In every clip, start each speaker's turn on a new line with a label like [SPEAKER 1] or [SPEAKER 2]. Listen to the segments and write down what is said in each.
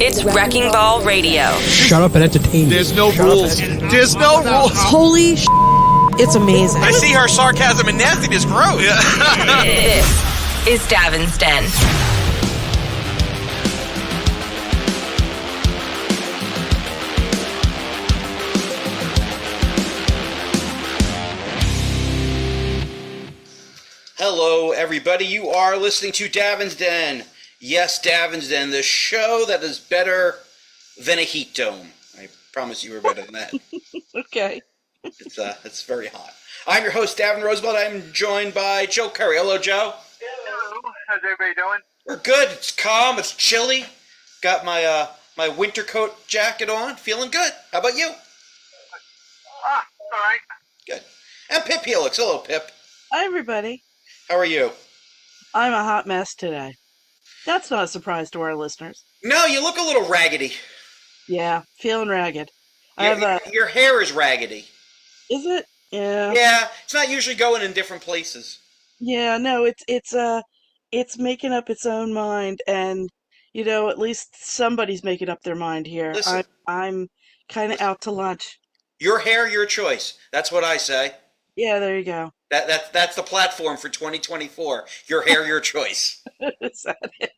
[SPEAKER 1] It's Wrecking Ball Radio.
[SPEAKER 2] Shut up and entertain me.
[SPEAKER 3] There's no rules. There's no rules.
[SPEAKER 4] Holy sh**, it's amazing.
[SPEAKER 5] I see her sarcasm and nastiness grow.
[SPEAKER 1] This is Davin's Den.
[SPEAKER 6] Hello, everybody. You are listening to Davin's Den. Yes, Davin's Den, the show that is better than a heat dome. I promise you we're better than that.
[SPEAKER 4] Okay.
[SPEAKER 6] It's very hot. I'm your host, Davin Roosevelt. I'm joined by Joe Curry. Hello, Joe.
[SPEAKER 7] Hello. How's everybody doing?
[SPEAKER 6] We're good. It's calm. It's chilly. Got my my winter coat jacket on. Feeling good. How about you?
[SPEAKER 7] All right.
[SPEAKER 6] Good. And Pip Helix. Hello, Pip.
[SPEAKER 4] Hi, everybody.
[SPEAKER 6] How are you?
[SPEAKER 4] I'm a hot mess today. That's not a surprise to our listeners.
[SPEAKER 6] No, you look a little raggedy.
[SPEAKER 4] Yeah, feeling ragged.
[SPEAKER 6] Your hair is raggedy.
[SPEAKER 4] Is it? Yeah.
[SPEAKER 6] Yeah, it's not usually going in different places.
[SPEAKER 4] Yeah, no, it's making up its own mind, and at least somebody's making up their mind here.
[SPEAKER 6] Listen.
[SPEAKER 4] I'm kind of out to lunch.
[SPEAKER 6] Your hair, your choice. That's what I say.
[SPEAKER 4] Yeah, there you go.
[SPEAKER 6] That's the platform for 2024. Your hair, your choice.
[SPEAKER 4] Is that it?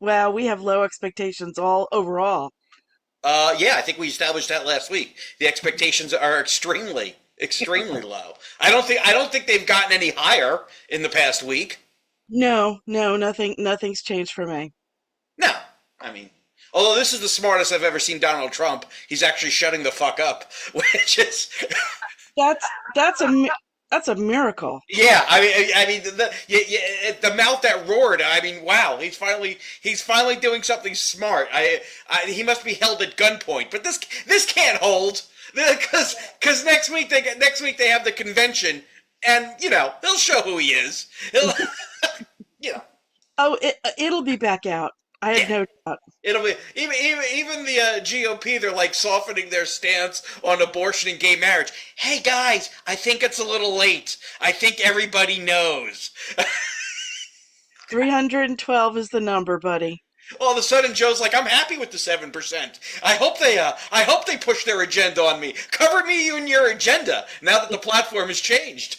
[SPEAKER 4] Wow, we have low expectations all overall.
[SPEAKER 6] Yeah, I think we established that last week. The expectations are extremely low. I don't think they've gotten any higher in the past week.
[SPEAKER 4] No, nothing's changed for me.
[SPEAKER 6] No, I mean, although this is the smartest I've ever seen Donald Trump, he's actually shutting the fuck up, which is
[SPEAKER 4] That's a miracle.
[SPEAKER 6] yeah. I mean, the mouth that roared. I mean, wow, he's finally doing something smart. He must be held at gunpoint, but this can't hold because next week they have the convention, and they'll show who he is.
[SPEAKER 4] Oh, it'll be back out. I have no doubt.
[SPEAKER 6] It'll be even the GOP. They're like softening their stance on abortion and gay marriage. Hey guys, I think it's a little late. I think everybody knows.
[SPEAKER 4] 312 is the number, buddy.
[SPEAKER 6] All of a sudden, Joe's like, I'm happy with the 7%. I hope they push their agenda on me. Cover me in your agenda now that the platform has changed.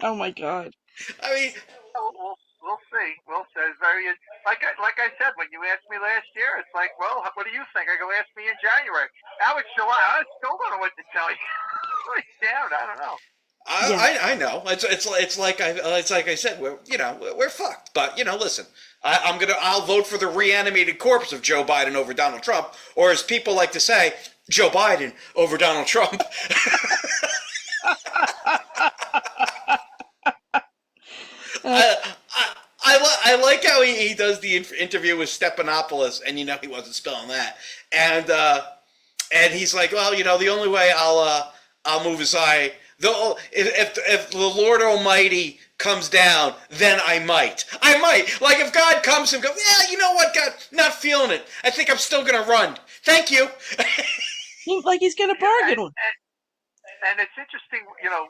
[SPEAKER 4] Oh my God.
[SPEAKER 6] I mean.
[SPEAKER 7] We'll see. It's very like I said when you asked me last year. It's like, well, what do you think? I go, ask me in January. Now it's July. I still don't know what to tell you. Damn, I don't know.
[SPEAKER 6] I know. It's like I said. We're fucked. But listen. I'll vote for the reanimated corpse of Joe Biden over Donald Trump, or as people like to say, Joe Biden over Donald Trump. I like how he does the interview with Stephanopoulos, and he wasn't spelling that, and he's like, well, the only way I'll move aside, though, if the Lord Almighty comes down, then I might, like if God comes and goes, yeah, you know what, God, not feeling it, I think I'm still gonna run. Thank you.
[SPEAKER 4] Like he's gonna bargain.
[SPEAKER 7] And it's interesting,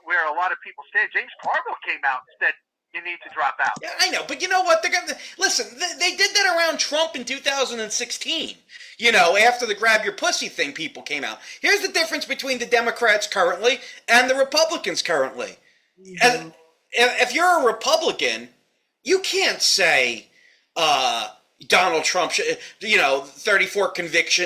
[SPEAKER 7] where a lot of people stand. James Carville came out and said, you need to drop out.
[SPEAKER 6] Yeah, I know, but you know what? They're gonna listen. They did that around Trump in 2016. After the grab your pussy thing, people came out. Here's the difference between the Democrats currently and the Republicans currently. Mm-hmm. And if you're a Republican, you can't say Donald Trump should, 34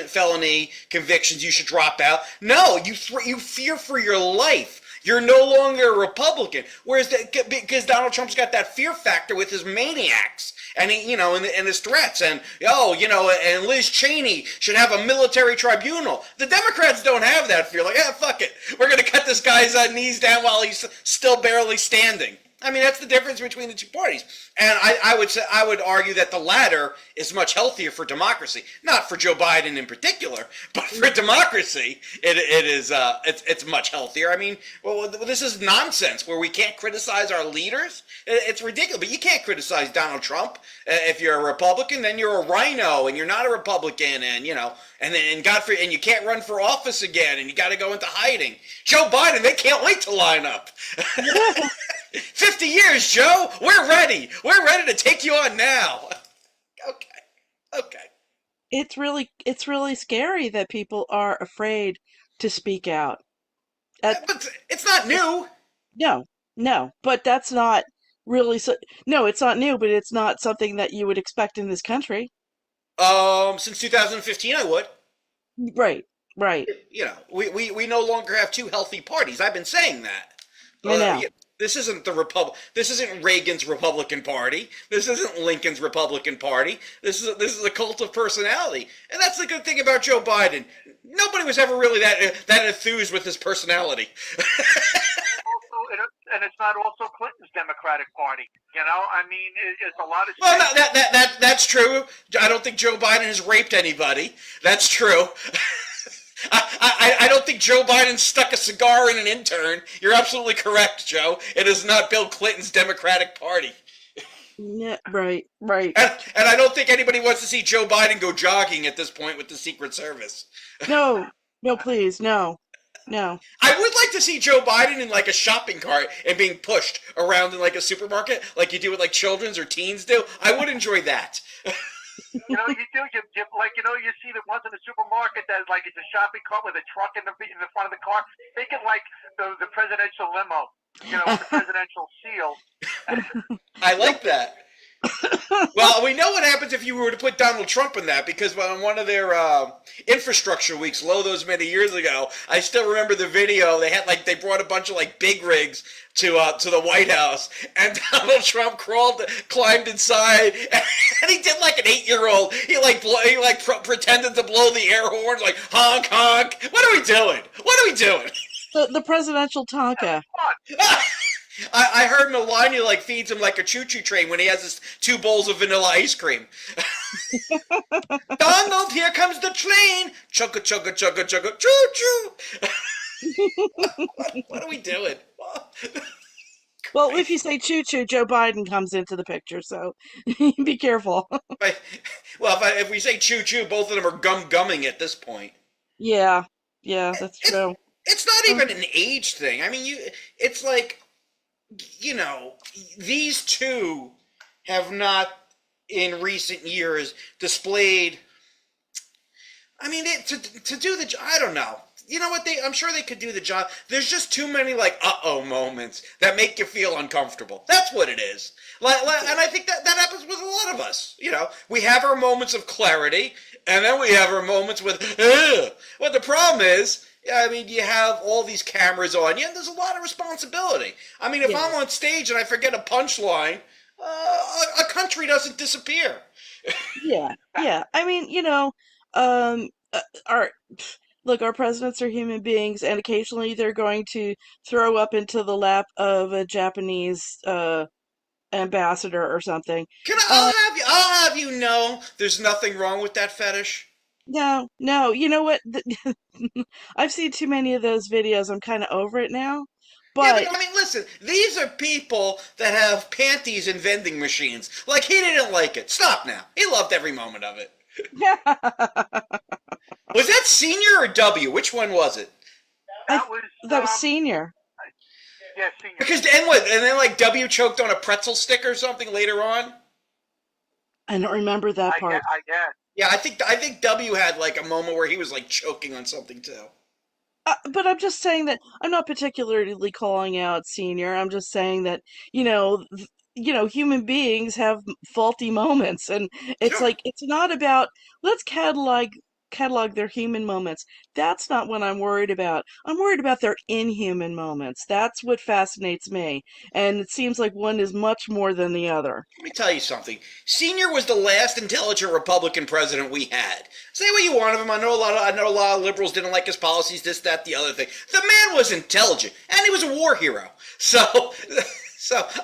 [SPEAKER 6] felony convictions. You should drop out. No, you fear for your life. You're no longer a Republican. Whereas because Donald Trump's got that fear factor with his maniacs and he, and his threats and and Liz Cheney should have a military tribunal. The Democrats don't have that fear. Like, fuck it, we're gonna cut this guy's knees down while he's still barely standing. I mean, that's the difference between the two parties. And I would argue that the latter is much healthier for democracy. Not for Joe Biden in particular, but for democracy, it's much healthier. I mean, well, this is nonsense where we can't criticize our leaders. It's ridiculous. But you can't criticize Donald Trump. If you're a Republican, then you're a rhino, and you're not a Republican, and and you can't run for office again, and you got to go into hiding. Joe Biden, they can't wait to line up. 50 years, Joe. We're ready. We're ready to take you on now. Okay.
[SPEAKER 4] it's really scary that people are afraid to speak out.
[SPEAKER 6] But it's not new.
[SPEAKER 4] No, no, but that's not really so. No, it's not new, but it's not something that you would expect in this country.
[SPEAKER 6] Since 2015, I would.
[SPEAKER 4] Right, right.
[SPEAKER 6] We no longer have two healthy parties. I've been saying that.
[SPEAKER 4] I know.
[SPEAKER 6] This isn't the This isn't Reagan's Republican Party. This isn't Lincoln's Republican Party. This is a cult of personality, and that's the good thing about Joe Biden. Nobody was ever really that enthused with his personality.
[SPEAKER 7] And it's not also Clinton's Democratic Party. You know, I mean, it's a lot of.
[SPEAKER 6] Well, no, that's true. I don't think Joe Biden has raped anybody. That's true. I don't think Joe Biden stuck a cigar in an intern. You're absolutely correct, Joe. It is not Bill Clinton's Democratic Party.
[SPEAKER 4] Yeah, right.
[SPEAKER 6] And I don't think anybody wants to see Joe Biden go jogging at this point with the Secret Service.
[SPEAKER 4] No, please, no.
[SPEAKER 6] I would like to see Joe Biden in like a shopping cart and being pushed around in like a supermarket, like you do with like children's or teens do. I would enjoy that.
[SPEAKER 7] You know, you do. You like, you know, you see the ones in the supermarket that like it's a shopping cart with a truck in the front of the car. Think of like the presidential limo, you know, with the presidential seal.
[SPEAKER 6] I like that. Well, we know what happens if you were to put Donald Trump in that, because on one of their infrastructure weeks, those many years ago, I still remember the video. They brought a bunch of like big rigs to the White House, and Donald Trump climbed inside, and he did like an 8-year-old. He pretended to blow the air horns, like honk honk. What are we doing?
[SPEAKER 4] The presidential Tonka.
[SPEAKER 6] I heard Melania like feeds him like a choo-choo train when he has his 2 bowls of vanilla ice cream. Donald, here comes the train. Chugga chugga chugga chugga choo-choo. What are we doing?
[SPEAKER 4] Well, if you say choo-choo, Joe Biden comes into the picture, so be careful.
[SPEAKER 6] Well, if we say choo-choo, both of them are gumming at this point.
[SPEAKER 4] Yeah, that's true.
[SPEAKER 6] It's not even an age thing. I mean, it's like, you know, these two have not in recent years displayed. I mean, to do the, I don't know. You know what? I'm sure they could do the job. There's just too many like uh-oh moments that make you feel uncomfortable. That's what it is. And I think that happens with a lot of us. You know, we have our moments of clarity, and then we have our moments with ugh. What the problem is, I mean, you have all these cameras on you, and there's a lot of responsibility. I mean, if I'm on stage and I forget a punchline, a country doesn't disappear.
[SPEAKER 4] Yeah. I mean, you know, our presidents are human beings, and occasionally they're going to throw up into the lap of a Japanese ambassador or something.
[SPEAKER 6] I'll have you know, there's nothing wrong with that fetish.
[SPEAKER 4] No, you know what? I've seen too many of those videos. I'm kind of over it now. But
[SPEAKER 6] I mean, listen, these are people that have panties and vending machines. Like, he didn't like it. Stop now. He loved every moment of it. Was that Senior or W? Which one was it?
[SPEAKER 7] That
[SPEAKER 4] was Senior.
[SPEAKER 7] Yeah, Senior.
[SPEAKER 6] Because and then like W choked on a pretzel stick or something later on.
[SPEAKER 4] I don't remember that part.
[SPEAKER 7] I guess.
[SPEAKER 6] Yeah, I think W had like a moment where he was like choking on something too.
[SPEAKER 4] But I'm just saying that I'm not particularly calling out Senior. I'm just saying that, you know, human beings have faulty moments, and it's like, it's not about, let's catalog their human moments. That's not what I'm worried about. I'm worried about their inhuman moments. That's what fascinates me. And it seems like one is much more than the other.
[SPEAKER 6] Let me tell you something. Senior was the last intelligent Republican president we had. Say what you want of him. I know a lot of liberals didn't like his policies, this, that, the other thing. The man was intelligent, and he was a war hero. So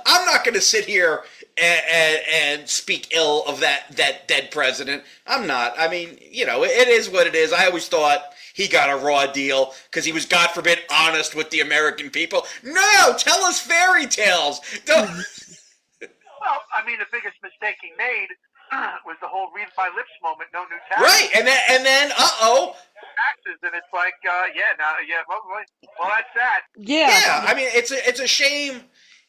[SPEAKER 6] I'm not going to sit here and speak ill of that dead president. I'm not. I mean, you know, it is what it is. I always thought he got a raw deal because he was, God forbid, honest with the American people. No, tell us fairy tales. Don't.
[SPEAKER 7] Well, I mean, the biggest mistake he made was the whole read my lips moment. No new taxes.
[SPEAKER 6] Right, and then
[SPEAKER 7] taxes, and it's like, well, that's that.
[SPEAKER 4] Yeah.
[SPEAKER 6] I mean, it's a shame.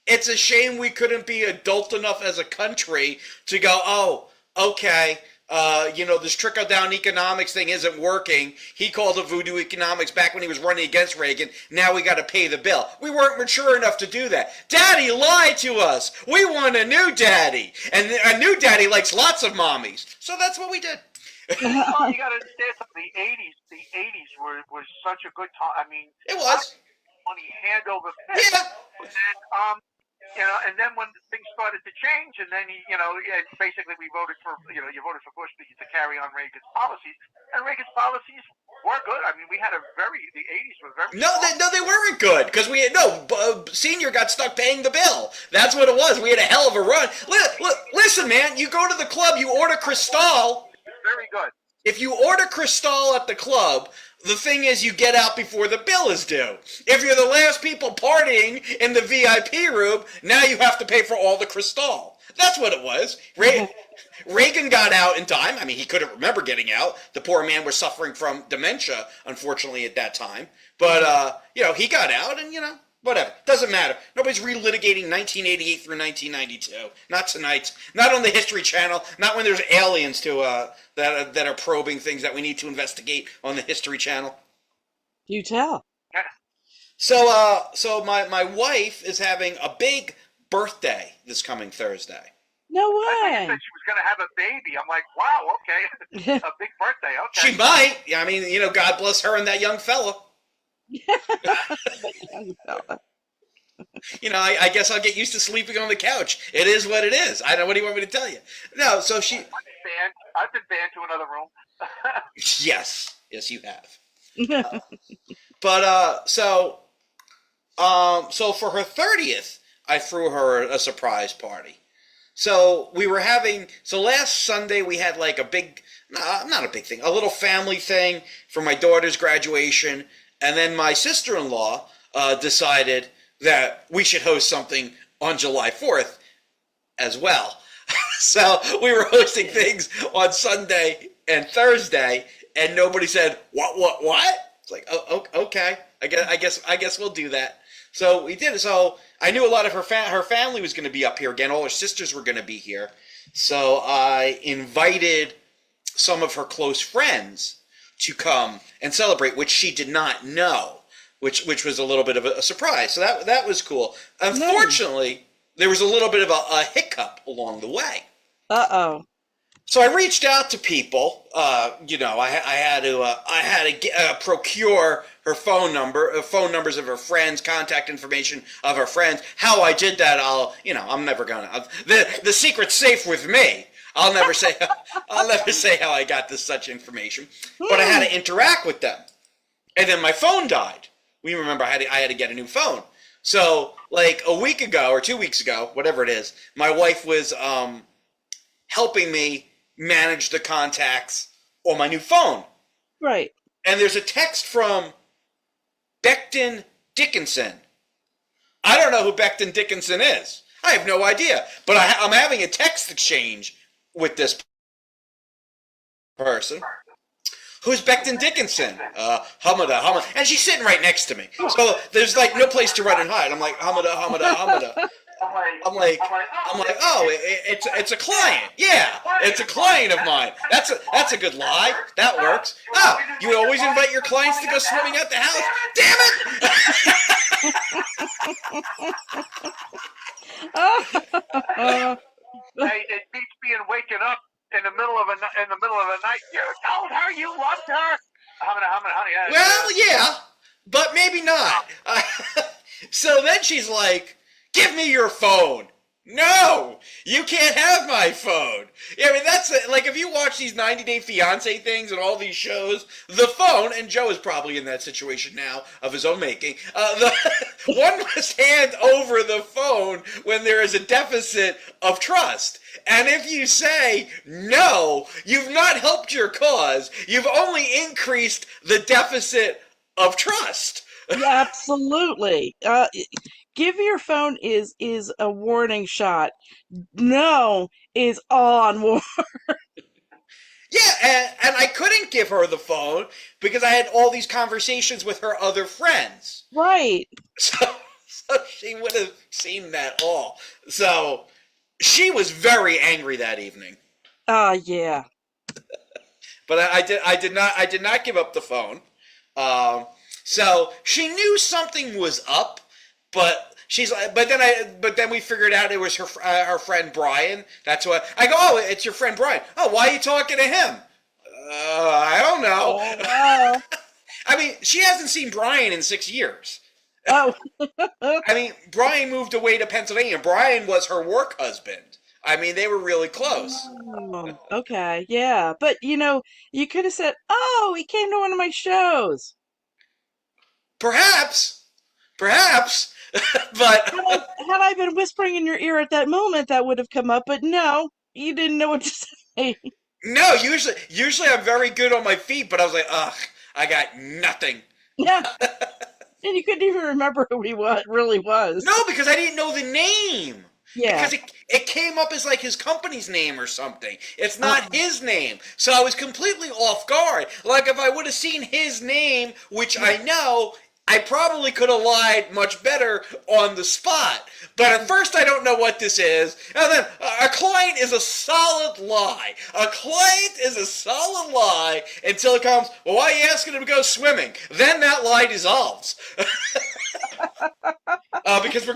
[SPEAKER 6] It's a shame we couldn't be adult enough as a country to go, oh, okay, This trickle-down economics thing isn't working. He called it voodoo economics back when he was running against Reagan. Now we got to pay the bill. We weren't mature enough to do that. Daddy lied to us. We want a new daddy. And a new daddy likes lots of mommies. So that's what we did.
[SPEAKER 7] Well, you got to understand something. The 80s was such a good time. I mean,
[SPEAKER 6] It was.
[SPEAKER 7] Money hand over fist.
[SPEAKER 6] Yeah.
[SPEAKER 7] And then when things started to change, and then basically we voted for, you voted for Bush to carry on Reagan's policies, and Reagan's policies were good. I mean, the 80s were very.
[SPEAKER 6] No, they weren't good because Senior got stuck paying the bill. That's what it was. We had a hell of a run. Listen, man, you go to the club, you order Cristal.
[SPEAKER 7] Very good.
[SPEAKER 6] If you order Cristal at the club, the thing is you get out before the bill is due. If you're the last people partying in the VIP room, now you have to pay for all the Cristal. That's what it was. Reagan got out in time. I mean, he couldn't remember getting out. The poor man was suffering from dementia, unfortunately, at that time. But, he got out and, whatever. Doesn't matter. Nobody's relitigating 1988 through 1992. Not tonight. Not on the History Channel. Not when there's aliens that are probing things that we need to investigate on the History Channel.
[SPEAKER 4] You tell.
[SPEAKER 6] So my wife is having a big birthday this coming Thursday.
[SPEAKER 4] No
[SPEAKER 7] I thought you
[SPEAKER 4] way.
[SPEAKER 7] said she was going to have a baby. I'm like, wow, okay. A big birthday, okay.
[SPEAKER 6] She might. I mean, God bless her and that young fella. I guess I'll get used to sleeping on the couch. It is what it is. I don't. What do you want me to tell you? No. So she.
[SPEAKER 7] I've been banned to another room.
[SPEAKER 6] Yes, you have. So for her 30th, I threw her a surprise party. So we were last Sunday we had like not a big thing, a little family thing for my daughter's graduation, and then my sister-in-law decided that we should host something on July 4th as well. So we were hosting things on Sunday and Thursday, and nobody said, what? It's like, oh, okay, I guess we'll do that. So we did it. So I knew a lot of her family was going to be up here again. All her sisters were going to be here. So I invited some of her close friends to come and celebrate, which she did not know, which was a little bit of a surprise. So that was cool. Unfortunately, there was a little bit of a hiccup along the way.
[SPEAKER 4] Uh-oh.
[SPEAKER 6] So I reached out to people. I had to procure her phone numbers of her friends, contact information of her friends. How I did that, I'm never gonna. The secret's safe with me. I'll never say how I got such information. But I had to interact with them, and then my phone died. We remember I had to get a new phone. So like a week ago or 2 weeks ago, whatever it is, my wife was helping me manage the contacts on my new phone.
[SPEAKER 4] Right.
[SPEAKER 6] And there's a text from Becton Dickinson. I don't know who Becton Dickinson is. I have no idea. But I'm having a text exchange with this person. Who's Becton Dickinson? Hamada. And she's sitting right next to me. So there's like no place to run and hide. I'm like, Hamada. I'm like, oh, it's a client. Yeah, it's a client of mine. That's a good lie. That works. Oh, you always invite your clients to go swimming at the house? Damn it!
[SPEAKER 7] Hey, it beats being waking up in the middle of a night. You told her you loved her. Honey.
[SPEAKER 6] Well, yeah, but maybe not. So then she's like, give me your phone. No, you can't have my phone. Yeah, I mean, that's like if you watch these 90 Day Fiancé things and all these shows, the phone, and Joe is probably in that situation now of his own making, one must hand over the phone when there is a deficit of trust. And if you say no, you've not helped your cause. You've only increased the deficit of trust.
[SPEAKER 4] Yeah, absolutely. Give your phone is a warning shot. No is on war.
[SPEAKER 6] Yeah, and I couldn't give her the phone because I had all these conversations with her other friends.
[SPEAKER 4] Right.
[SPEAKER 6] So she would have seen that all. So she was very angry that evening.
[SPEAKER 4] Yeah.
[SPEAKER 6] But I did not give up the phone. So she knew something was up, but she's like, but then we figured out it was her friend Brian. That's what I go. Oh, it's your friend Brian. Oh, why are you talking to him? I don't know.
[SPEAKER 4] Oh, wow.
[SPEAKER 6] I mean, she hasn't seen Brian in 6 years.
[SPEAKER 4] Oh.
[SPEAKER 6] I mean, Brian moved away to Pennsylvania. Brian was her work husband. I mean, they were really close.
[SPEAKER 4] Oh, okay, yeah. But, you could have said, oh, he came to one of my shows.
[SPEAKER 6] Perhaps, but
[SPEAKER 4] Had I been whispering in your ear at that moment, that would have come up, but no, you didn't know what to say.
[SPEAKER 6] no. Usually I'm very good on my feet, but I was like, ugh, I got nothing.
[SPEAKER 4] Yeah. And you couldn't even remember who he really was.
[SPEAKER 6] No, because I didn't know the name.
[SPEAKER 4] Yeah.
[SPEAKER 6] Because it came up as like his company's name or something. It's not his name. So I was completely off guard. Like if I would have seen his name, which I know, I probably could have lied much better on the spot. But at first I don't know what this is. And then a client is a solid lie. A client is a solid lie until it comes, well, why are you asking him to go swimming? Then that lie dissolves. Because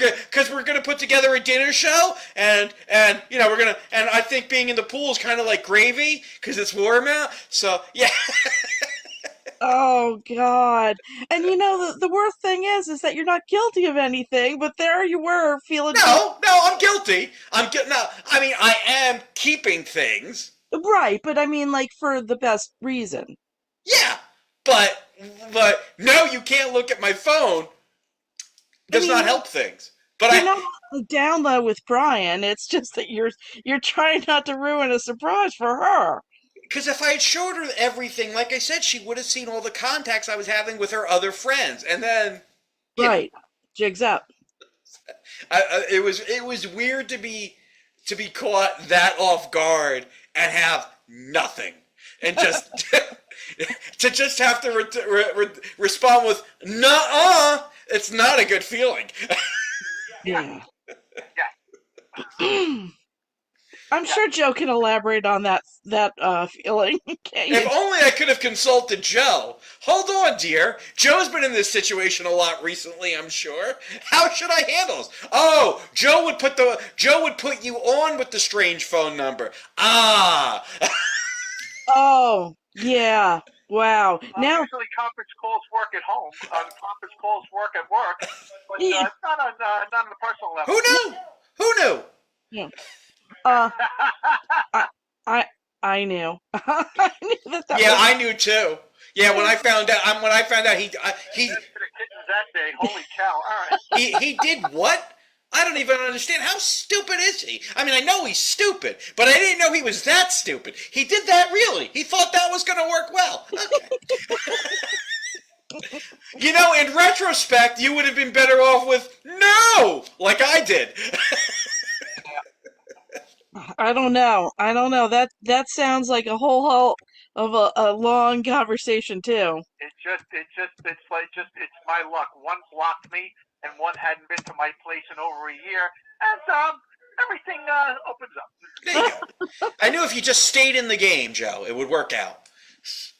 [SPEAKER 6] we're gonna put together a dinner show, and we're gonna, and I think being in the pool is kind of like gravy because it's warm out. So yeah.
[SPEAKER 4] Oh God. And the worst thing is that you're not guilty of anything, but there you were feeling
[SPEAKER 6] No, I'm guilty. No, I mean I am keeping things.
[SPEAKER 4] right, but I mean like for the best reason.
[SPEAKER 6] Yeah, but no, you can't look at my phone. Does not help things. But
[SPEAKER 4] you're not down low with Brian. It's just that you're trying not to ruin a surprise for her.
[SPEAKER 6] Because if I had showed her everything, like I said, she would have seen all the contacts I was having with her other friends, and then
[SPEAKER 4] right, jigs up.
[SPEAKER 6] It was weird to be caught that off guard and have nothing, and just to just have to respond with "nuh-uh." It's not a good feeling.
[SPEAKER 4] Yeah. I'm sure Joe can elaborate on that feeling.
[SPEAKER 6] If only I could have consulted Joe. Hold on, dear. Joe's been in this situation a lot recently, I'm sure. How should I handle this? Oh, Joe would put you on with the strange phone number. Ah.
[SPEAKER 7] Oh,
[SPEAKER 4] yeah. Wow. Now
[SPEAKER 7] usually conference calls work at home. Conference calls work at work, but not on the personal level.
[SPEAKER 6] Who knew?
[SPEAKER 4] Yeah. I knew. I knew that.
[SPEAKER 6] Yeah, I knew too. Yeah, when I found out he
[SPEAKER 7] To the kittens that day. Holy cow! All right.
[SPEAKER 6] he did what? I don't even understand. How stupid is he? I mean, I know he's stupid, but I didn't know he was that stupid. He did that really. He thought that was going to work well. Okay. In retrospect, you would have been better off with no, like I did.
[SPEAKER 4] I don't know. That sounds like a whole of a long conversation too.
[SPEAKER 7] It's my luck. One blocked me, and one hadn't been to my place in over a year, and everything opens up.
[SPEAKER 6] There you go. I knew if you just stayed in the game, Joe, it would work out.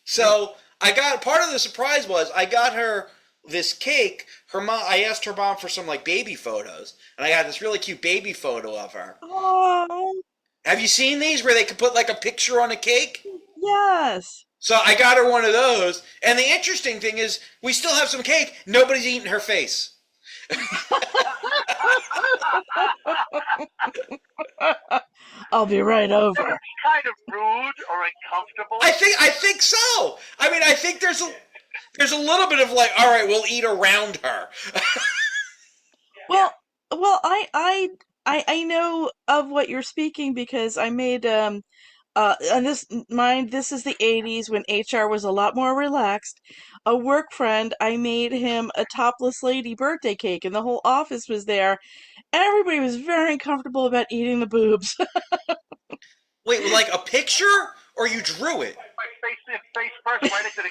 [SPEAKER 6] So part of the surprise was I got her this cake. Her mom. I asked her mom for some like baby photos, and I got this really cute baby photo of her.
[SPEAKER 4] Oh.
[SPEAKER 6] Have you seen these where they could put like a picture on a cake?
[SPEAKER 4] Yes.
[SPEAKER 6] So I got her one of those, and the interesting thing is we still have some cake. Nobody's eaten her face.
[SPEAKER 4] I'll be right over.
[SPEAKER 7] Kind of rude or uncomfortable.
[SPEAKER 6] I think so. I mean, I think there's a little bit of like, all right, we'll eat around her.
[SPEAKER 4] Well, I know of what you're speaking because I made and this is the 80s when HR was a lot more relaxed. A work friend, I made him a topless lady birthday cake, and the whole office was there. Everybody was very uncomfortable about eating the boobs.
[SPEAKER 6] Wait, like a picture, or you drew it?
[SPEAKER 7] My face first, right into the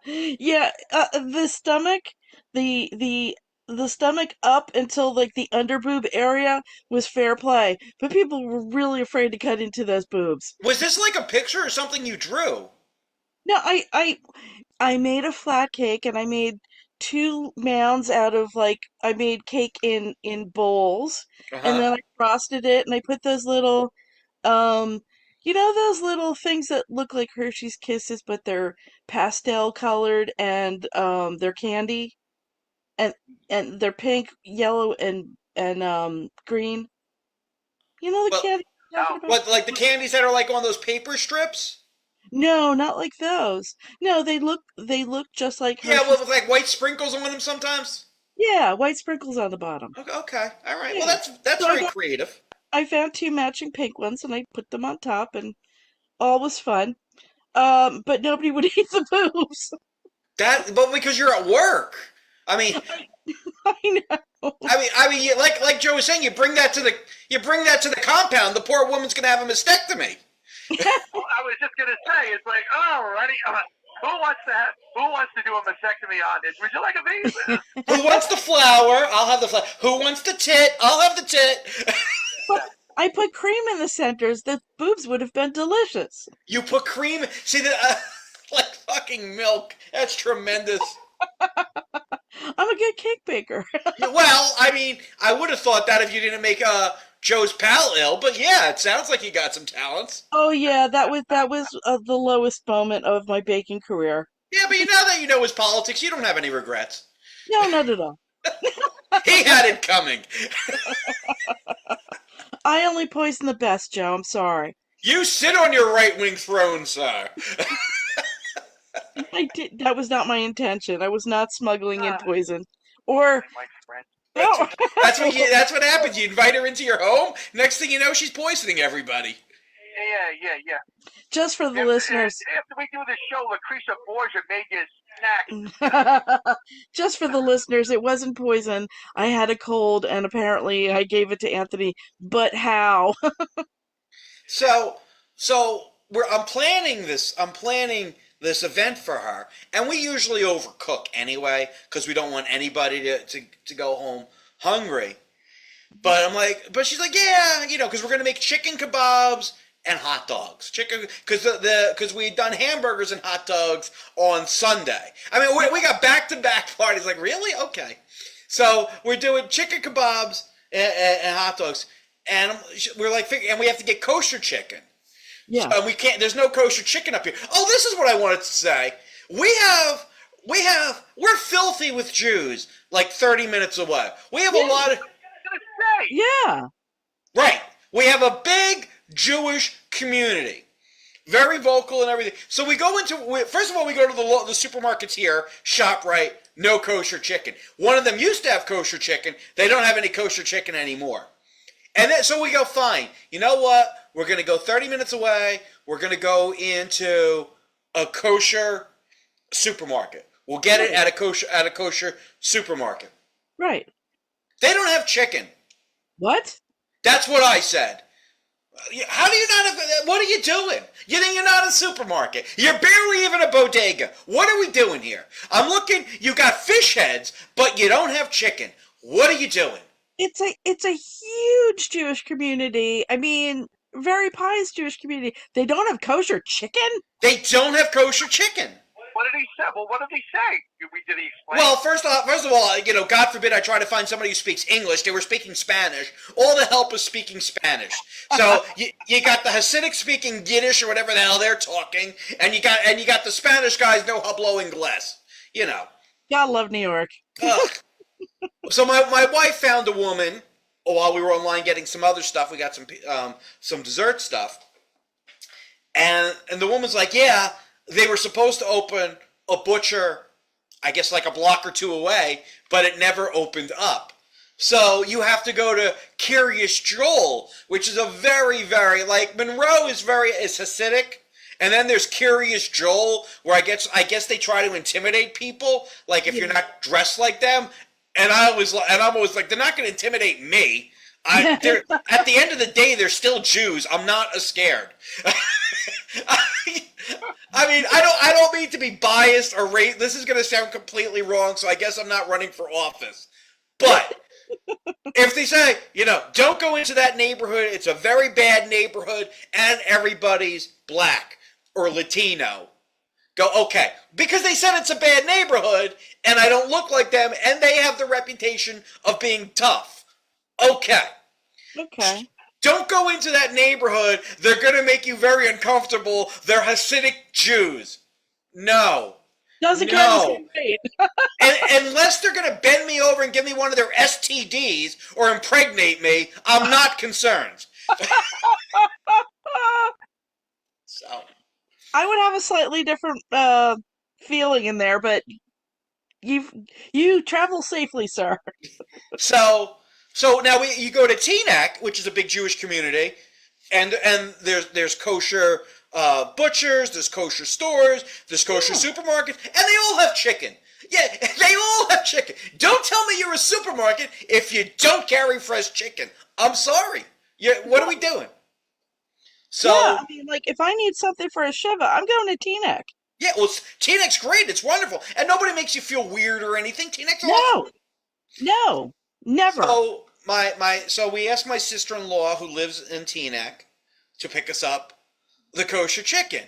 [SPEAKER 7] cake.
[SPEAKER 4] Yeah, the stomach, the the stomach up until like the underboob area was fair play, but people were really afraid to cut into those boobs.
[SPEAKER 6] Was this like a picture or something you drew?
[SPEAKER 4] No, I made a flat cake and I made two mounds out of like I made cake in bowls
[SPEAKER 6] Uh
[SPEAKER 4] and
[SPEAKER 6] huh.
[SPEAKER 4] then I frosted it and I put those little um those little things that look like Hershey's Kisses but they're pastel colored and they're candy and they're pink, yellow and green. You know the
[SPEAKER 6] Well,
[SPEAKER 4] candy I'm talking
[SPEAKER 7] No.
[SPEAKER 4] about?
[SPEAKER 6] what like the candies that are like on those paper strips?
[SPEAKER 4] No, not like those. No, they look just like
[SPEAKER 6] Yeah, well,
[SPEAKER 4] Hershey's.
[SPEAKER 6] with like white sprinkles on them sometimes.
[SPEAKER 4] Yeah, white sprinkles on the bottom.
[SPEAKER 6] Okay, okay, all right. Well,
[SPEAKER 4] Yeah.
[SPEAKER 6] that's
[SPEAKER 4] So I
[SPEAKER 6] very
[SPEAKER 4] got
[SPEAKER 6] creative.
[SPEAKER 4] I found two matching pink ones and I put them on top and all was fun. But nobody would eat the boobs.
[SPEAKER 6] But because you're at work. I mean,
[SPEAKER 4] I know.
[SPEAKER 6] like Joe was saying, you bring that to the compound. The poor woman's gonna have a mastectomy.
[SPEAKER 7] Well, I was just gonna say, it's like, alrighty, who wants to do a mastectomy on this? Would you like a piece?
[SPEAKER 6] Who wants the flower? I'll have the flower. Who wants the tit? I'll have the tit.
[SPEAKER 4] But I put cream in the centers. The boobs would have been delicious.
[SPEAKER 6] You put cream. See the like fucking milk. That's tremendous.
[SPEAKER 4] I'm a good cake baker.
[SPEAKER 6] Well, I mean, I would have thought that if you didn't make Joe's pal ill, but yeah, it sounds like you got some talents.
[SPEAKER 4] Oh yeah, that was the lowest moment of my baking career.
[SPEAKER 6] Yeah, but now that you know his politics, you don't have any regrets.
[SPEAKER 4] No, not at all.
[SPEAKER 6] He had it coming.
[SPEAKER 4] I only poison the best, Joe. I'm sorry.
[SPEAKER 6] You sit on your right wing throne, sir.
[SPEAKER 4] I did. That was not my intention. I was not smuggling in
[SPEAKER 7] Ah.
[SPEAKER 4] poison. Or
[SPEAKER 7] Mike's friend.
[SPEAKER 4] no.
[SPEAKER 6] That's what happens. You invite her into your home. Next thing you know, she's poisoning everybody.
[SPEAKER 7] Yeah.
[SPEAKER 4] Just for the
[SPEAKER 7] After-
[SPEAKER 4] listeners.
[SPEAKER 7] After we do this show, Lucretia Borgia made you snack.
[SPEAKER 4] Just for the listeners, it wasn't poison. I had a cold, and apparently I gave it to Anthony. But how?
[SPEAKER 6] So, I'm planning this. I'm planning this event for her, and we usually overcook anyway because we don't want anybody to go home hungry. But but she's like, yeah, because we're gonna make chicken kebabs and hot dogs. Chicken, because we'd done hamburgers and hot dogs on Sunday. I mean, we got back-to-back parties. Like, really? Okay. So we're doing chicken kebabs and hot dogs, and we're like, and we have to get kosher chicken.
[SPEAKER 4] Yeah.
[SPEAKER 6] And we can't. There's no kosher chicken up here. Oh, this is what I wanted to say. We're filthy with Jews. Like 30 minutes away. We have a lot of.
[SPEAKER 7] Say,
[SPEAKER 4] Yeah.
[SPEAKER 6] Right. We have a big Jewish community. Very vocal and everything. So we go first of all, we go to the supermarkets here, ShopRite, no kosher chicken. One of them used to have kosher chicken. They don't have any kosher chicken anymore. And then, so we go, fine. You know what? We're going to go 30 minutes away. We're going to go into a kosher supermarket. We'll get it at a kosher supermarket.
[SPEAKER 4] Right.
[SPEAKER 6] They don't have chicken.
[SPEAKER 4] What?
[SPEAKER 6] That's what I said. How do you not have? What are you doing? You're not a supermarket. You're barely even a bodega. What are we doing here? I'm looking. You got fish heads, but you don't have chicken. What are you doing?
[SPEAKER 4] It's a huge Jewish community. I mean, very pious Jewish community. They don't have kosher chicken?
[SPEAKER 6] They don't have kosher chicken.
[SPEAKER 7] what did he say? Well, what did he say? Did he explain?
[SPEAKER 6] Well, first of all, God forbid I try to find somebody who speaks English. They were speaking Spanish. All the help is speaking Spanish. So you got the Hasidic speaking Yiddish or whatever the hell they're talking, and you got the Spanish guys no hablo inglés.
[SPEAKER 4] Gotta love New York.
[SPEAKER 6] Ugh. So my wife found a woman while we were online getting some other stuff. We got some dessert stuff, and the woman's like, yeah, they were supposed to open a butcher, I guess like a block or two away, but it never opened up. So you have to go to Curious Joel, which is a very, very, like, Monroe is Hasidic. And then there's Curious Joel, where I guess they try to intimidate people, like if you're not dressed like them. And I'm always like, they're not going to intimidate me. At the end of the day, they're still Jews. I'm not scared. I mean, I don't mean to be biased or this is going to sound completely wrong, so I guess I'm not running for office. But if they say, don't go into that neighborhood, it's a very bad neighborhood, and everybody's black or Latino, go, okay. Because they said it's a bad neighborhood, and I don't look like them, and they have the reputation of being tough. Okay.
[SPEAKER 4] Okay.
[SPEAKER 6] Don't go into that neighborhood. They're going to make you very uncomfortable. They're Hasidic Jews. No.
[SPEAKER 4] Doesn't carry the same weight.
[SPEAKER 6] Unless they're going to bend me over and give me one of their STDs or impregnate me, I'm not concerned. So
[SPEAKER 4] I would have a slightly different feeling in there, but you travel safely, sir.
[SPEAKER 6] So now you go to Teaneck, which is a big Jewish community, and there's kosher butchers, there's kosher stores, there's kosher supermarkets, and they all have chicken. Yeah, they all have chicken. Don't tell me you're a supermarket if you don't carry fresh chicken. I'm sorry. What are we doing? So
[SPEAKER 4] yeah, I mean, like, if I need something for a Shiva, I'm going to Teaneck.
[SPEAKER 6] yeah, well, Teaneck's great. It's wonderful, and nobody makes you feel weird or anything. Teaneck's
[SPEAKER 4] No,
[SPEAKER 6] awesome.
[SPEAKER 4] no, never.
[SPEAKER 6] So so we asked my sister-in-law who lives in Teaneck to pick us up the kosher chicken.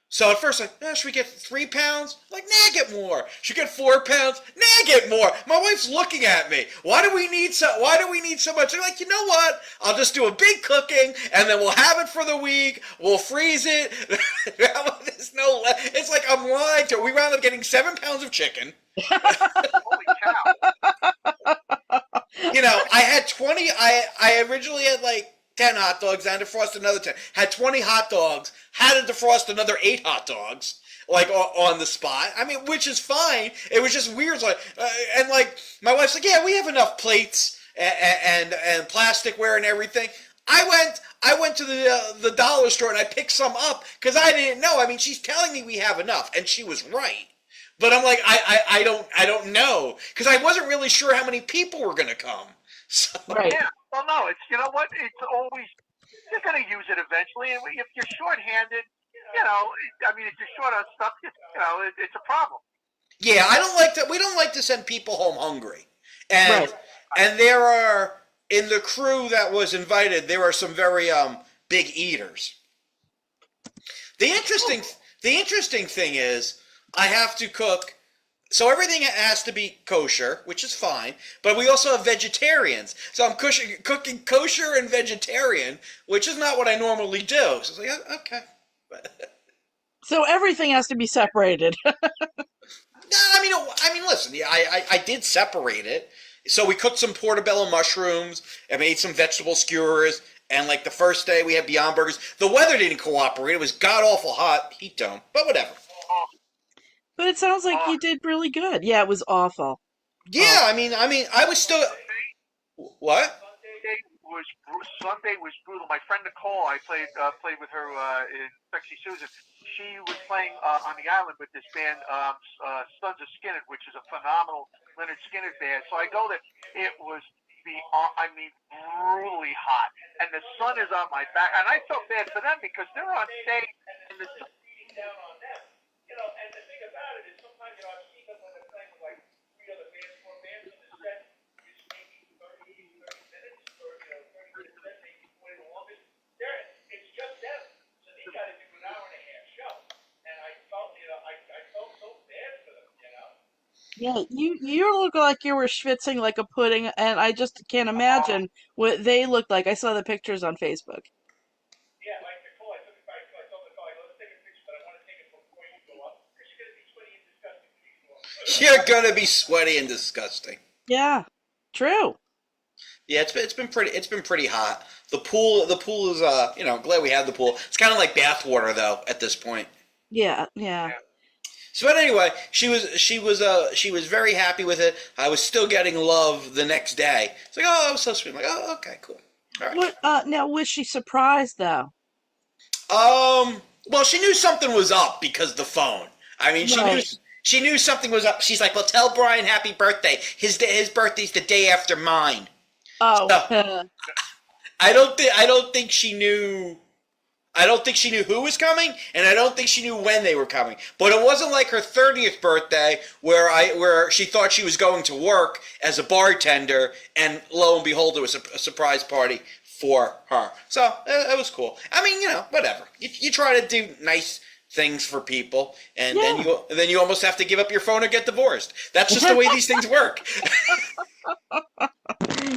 [SPEAKER 6] So at first should we get 3 pounds? Like, nah, get more. Should we get 4 pounds? Nah, get more. My wife's looking at me. Why do we need so much? I'm like, you know what? I'll just do a big cooking and then we'll have it for the week. We'll freeze it. It's like I'm lying to her. We wound up getting 7 pounds of chicken.
[SPEAKER 7] Holy cow.
[SPEAKER 6] I had 20. I originally had like 10 hot dogs. I had to defrost another 10. Had 20 hot dogs. Had to defrost another 8 hot dogs. Like on the spot. I mean, which is fine. It was just weird. And my wife's like, yeah, we have enough plates and plasticware and everything. I went to the dollar store and I picked some up because I didn't know. I mean, she's telling me we have enough, and she was right. But I'm like, I don't know, because I wasn't really sure how many people were gonna come. So.
[SPEAKER 4] Right.
[SPEAKER 7] Yeah. Well, no, it's what? It's always, you're going to use it eventually. And if you're shorthanded, I mean, if you're short on stuff, it's a problem.
[SPEAKER 6] Yeah, we don't like to send people home hungry. And
[SPEAKER 4] Right.
[SPEAKER 6] and there are, in the crew that was invited, there are some very big eaters. The interesting thing is I have to cook, so everything has to be kosher, which is fine, but we also have vegetarians. So I'm cooking kosher and vegetarian, which is not what I normally do. So it's like, okay.
[SPEAKER 4] So everything has to be separated.
[SPEAKER 6] No, I mean, listen. Yeah, I did separate it. So we cooked some portobello mushrooms and made some vegetable skewers. And like the first day, we had Beyond Burgers. The weather didn't cooperate. It was god awful hot. Heat dome, but whatever.
[SPEAKER 4] But it sounds like you did really good. Yeah, it was awful.
[SPEAKER 6] Yeah, I mean, I was still. What?
[SPEAKER 7] Sunday was brutal. My friend Nicole, I played with her in Sexy Susan. She was playing on the island with this band, Sons of Skinner, which is a phenomenal Leonard Skinner band. So I go there. It was brutally hot, and the sun is on my back, and I felt bad for them because they're on stage and the sun down on them. And the thing about it is sometimes I've seen them when they're playing with like 3 other bands, 4 bands on the set. It's maybe 30 minutes, or 30 minutes, maybe 20 the longest. It's just them, so they got to do an hour and a half show, and I felt so bad for them.
[SPEAKER 4] Yeah, you look like you were schwitzing like a pudding, and I just can't imagine what they looked like. I saw the pictures on Facebook.
[SPEAKER 7] Yeah, like Nicole, I told Nicole, I go, let's take a picture, but I want to take it before you go up, because you're going to be sweaty and disgusting when you go up.
[SPEAKER 6] You're gonna be sweaty and disgusting.
[SPEAKER 4] Yeah, true.
[SPEAKER 6] Yeah, it's been pretty hot. The pool is glad we had the pool. It's kind of like bath water though at this point.
[SPEAKER 4] Yeah, yeah.
[SPEAKER 6] So, but anyway, she was very happy with it. I was still getting love the next day. It's like, oh, that was so sweet. I'm like, oh, okay, cool. All right.
[SPEAKER 4] What? Now, was she surprised though?
[SPEAKER 6] Well, she knew something was up because the phone. I mean,
[SPEAKER 4] Right.
[SPEAKER 6] she knew something was up. She's like, well, tell Brian happy birthday. His birthday's the day after mine.
[SPEAKER 4] Oh,
[SPEAKER 6] So, I don't think she knew I don't think she knew who was coming, and I don't think she knew when they were coming. But it wasn't like her 30th birthday where she thought she was going to work as a bartender, and lo and behold, it was a surprise party for her. So it was cool. I mean, whatever. You try to do nice things for people, and then you almost have to give up your phone or get divorced. That's just the way these things work.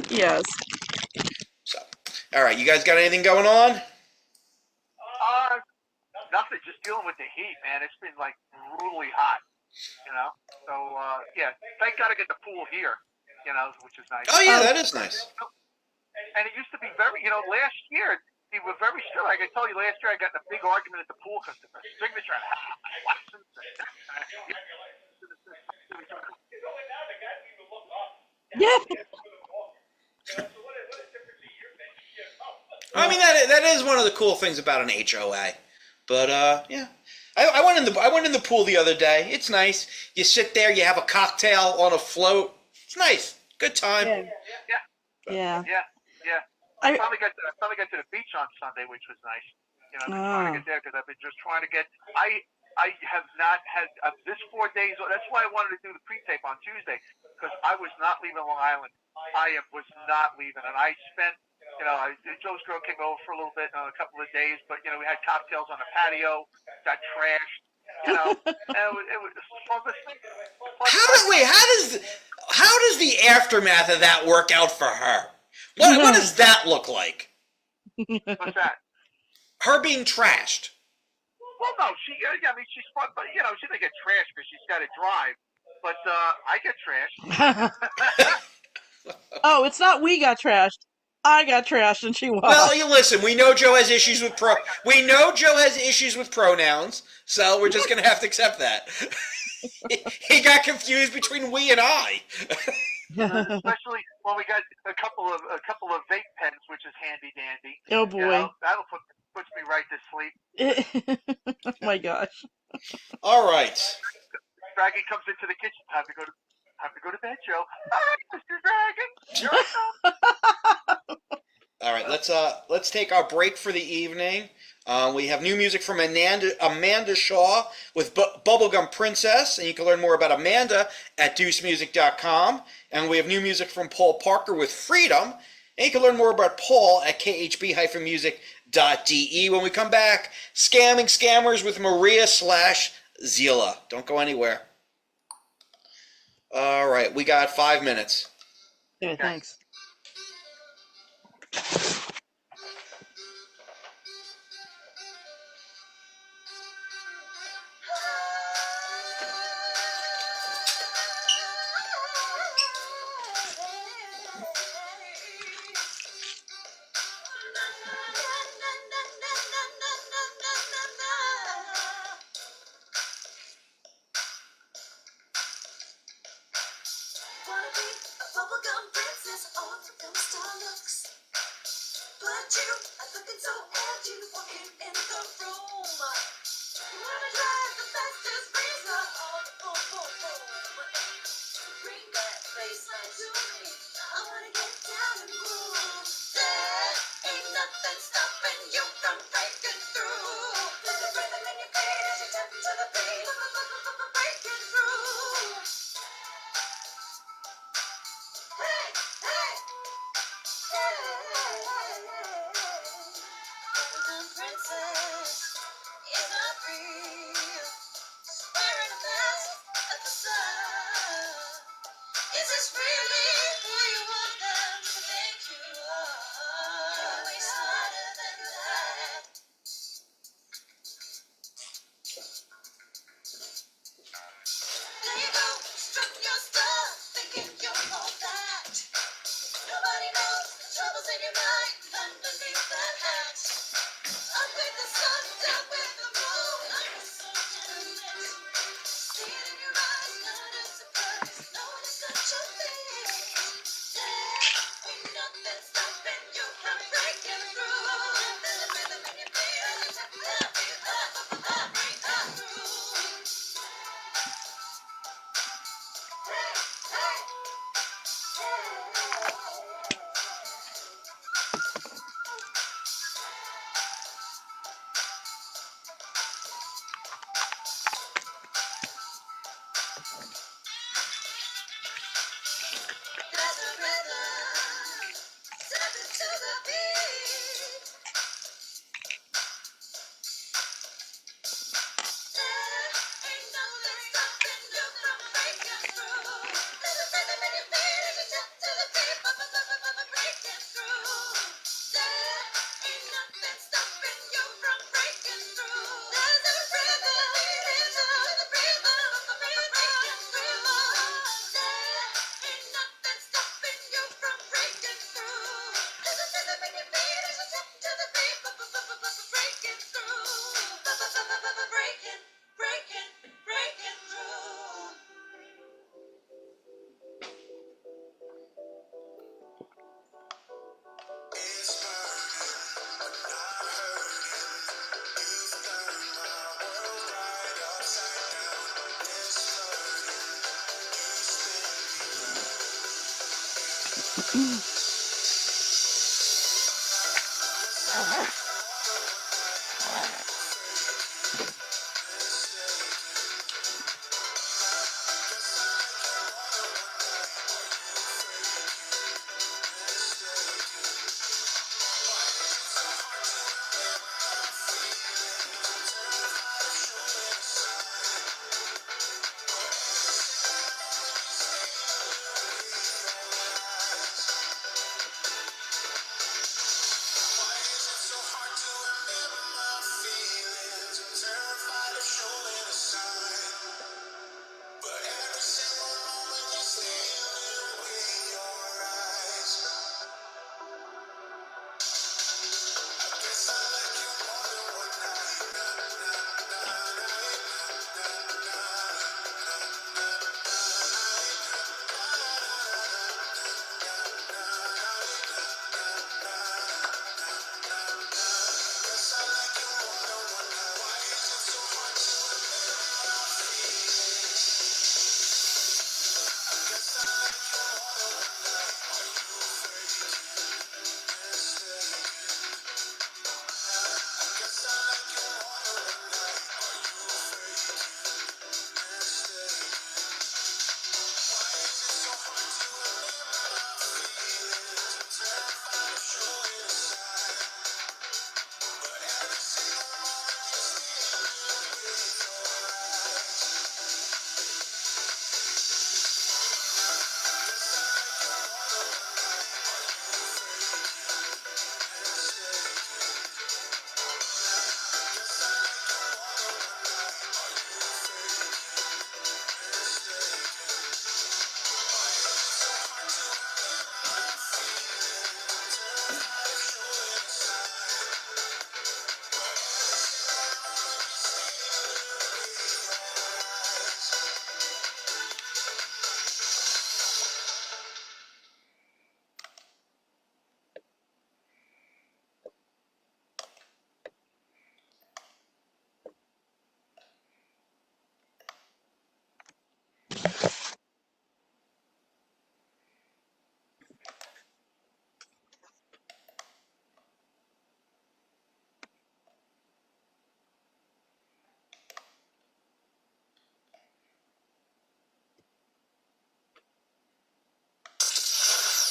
[SPEAKER 4] Yes.
[SPEAKER 6] So, all right, you guys got anything going on?
[SPEAKER 7] Nothing. Just dealing with the heat, man. It's been like brutally hot, So thank God I get the pool here, which is nice.
[SPEAKER 6] Oh yeah, that is nice.
[SPEAKER 7] And it used to be very, last year they were very strict. Like I told you, last year I got in a big argument at the pool because of the signature license.
[SPEAKER 4] Yeah.
[SPEAKER 6] I mean that is one of the cool things about an HOA, but yeah, I went in the pool the other day. It's nice. You sit there, you have a cocktail on a float. It's nice, good time.
[SPEAKER 4] Yeah.
[SPEAKER 7] I finally got to the beach on Sunday, which was nice. I've been trying to get there because I've been just trying to get. I have not had this 4 days. That's why I wanted to do the pre-tape on Tuesday because I was not leaving Long Island. I was not leaving, and I spent. Joe's girl came over for a little bit, a couple of days, but we had cocktails on the patio, got trashed, and it was fun.
[SPEAKER 6] How does the aftermath of that work out for her? What does that look like?
[SPEAKER 7] What's that?
[SPEAKER 6] Her being trashed.
[SPEAKER 7] Well, no, she's fun, but she didn't get trashed because she's got to drive. But I get trashed.
[SPEAKER 4] Oh, it's not we got trashed. I got trashed and she was.
[SPEAKER 6] Well, you listen. We know Joe has issues with pronouns, so we're just gonna have to accept that. He got confused between we and I.
[SPEAKER 7] Especially when we got a couple of vape pens, which is handy dandy.
[SPEAKER 4] Oh boy,
[SPEAKER 7] that'll puts me right to sleep.
[SPEAKER 4] Oh my gosh.
[SPEAKER 6] All right.
[SPEAKER 7] Dragon comes into the kitchen. Time to go to bed, Joe. All right, Mr. Dragon.
[SPEAKER 6] All right, let's take our break for the evening. We have new music from Amanda Shaw with Bubblegum Princess, and you can learn more about Amanda at deucemusic.com. And we have new music from Paul Parker with Freedom, and you can learn more about Paul at khb-music.de. When we come back, Scamming Scammers with Maria/Zila. Don't go anywhere. All right, we got 5 minutes.
[SPEAKER 4] Okay, thanks.
[SPEAKER 2] Bubblegum princess, all the gum star looks. But you are looking so edgy walking in the room. You wanna drive the fastest razor on the boom, boom, boom. Bring that baseline to me. I wanna get down and groove. There ain't nothing stopping you from breaking through. There's a rhythm in your feet as you tap into the beat. Breaking through. Hey, hey. The princess is not real. Wearing a mask at the sun. Is this really who you want them to think you are? You're way smarter than that. There you go, strut your stuff, thinking you're all that. Nobody knows the troubles in your mind underneath that hat. Up with the sun, down with the moon. I'm so gentleman. See it in your eyes, not a surprise. No one is such a thing.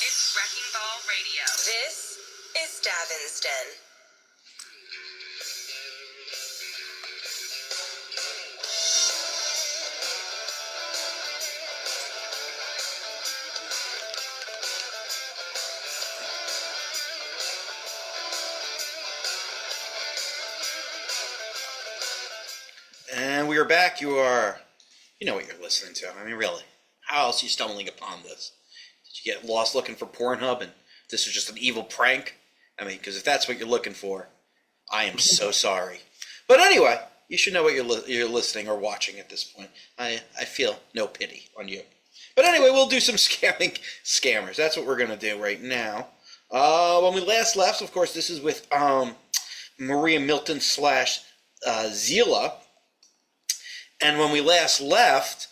[SPEAKER 1] It's Wrecking Ball Radio. This is Davin's Den.
[SPEAKER 6] And we are back. You know what you're listening to. I mean, really. How else are you stumbling upon this? Did you get lost looking for Pornhub and this is just an evil prank? I mean, because if that's what you're looking for, I am so sorry. But anyway, you should know what you're listening or watching at this point. I feel no pity on you. But anyway, we'll do some scammers. That's what we're going to do right now. When we last left, of course, this is with Maria Milton / Zila. And when we last left,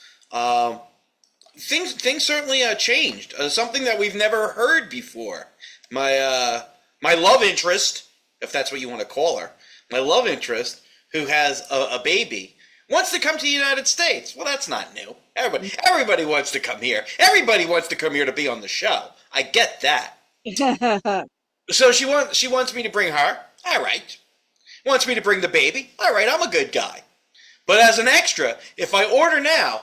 [SPEAKER 6] things certainly changed. Something that we've never heard before. My love interest, if that's what you want to call her, my love interest, who has a baby, wants to come to the United States. Well, that's not new. Everybody wants to come here. Everybody wants to come here to be on the show. I get that. So she wants me to bring her. All right. Wants me to bring the baby. All right, I'm a good guy. But as an extra, if I order now,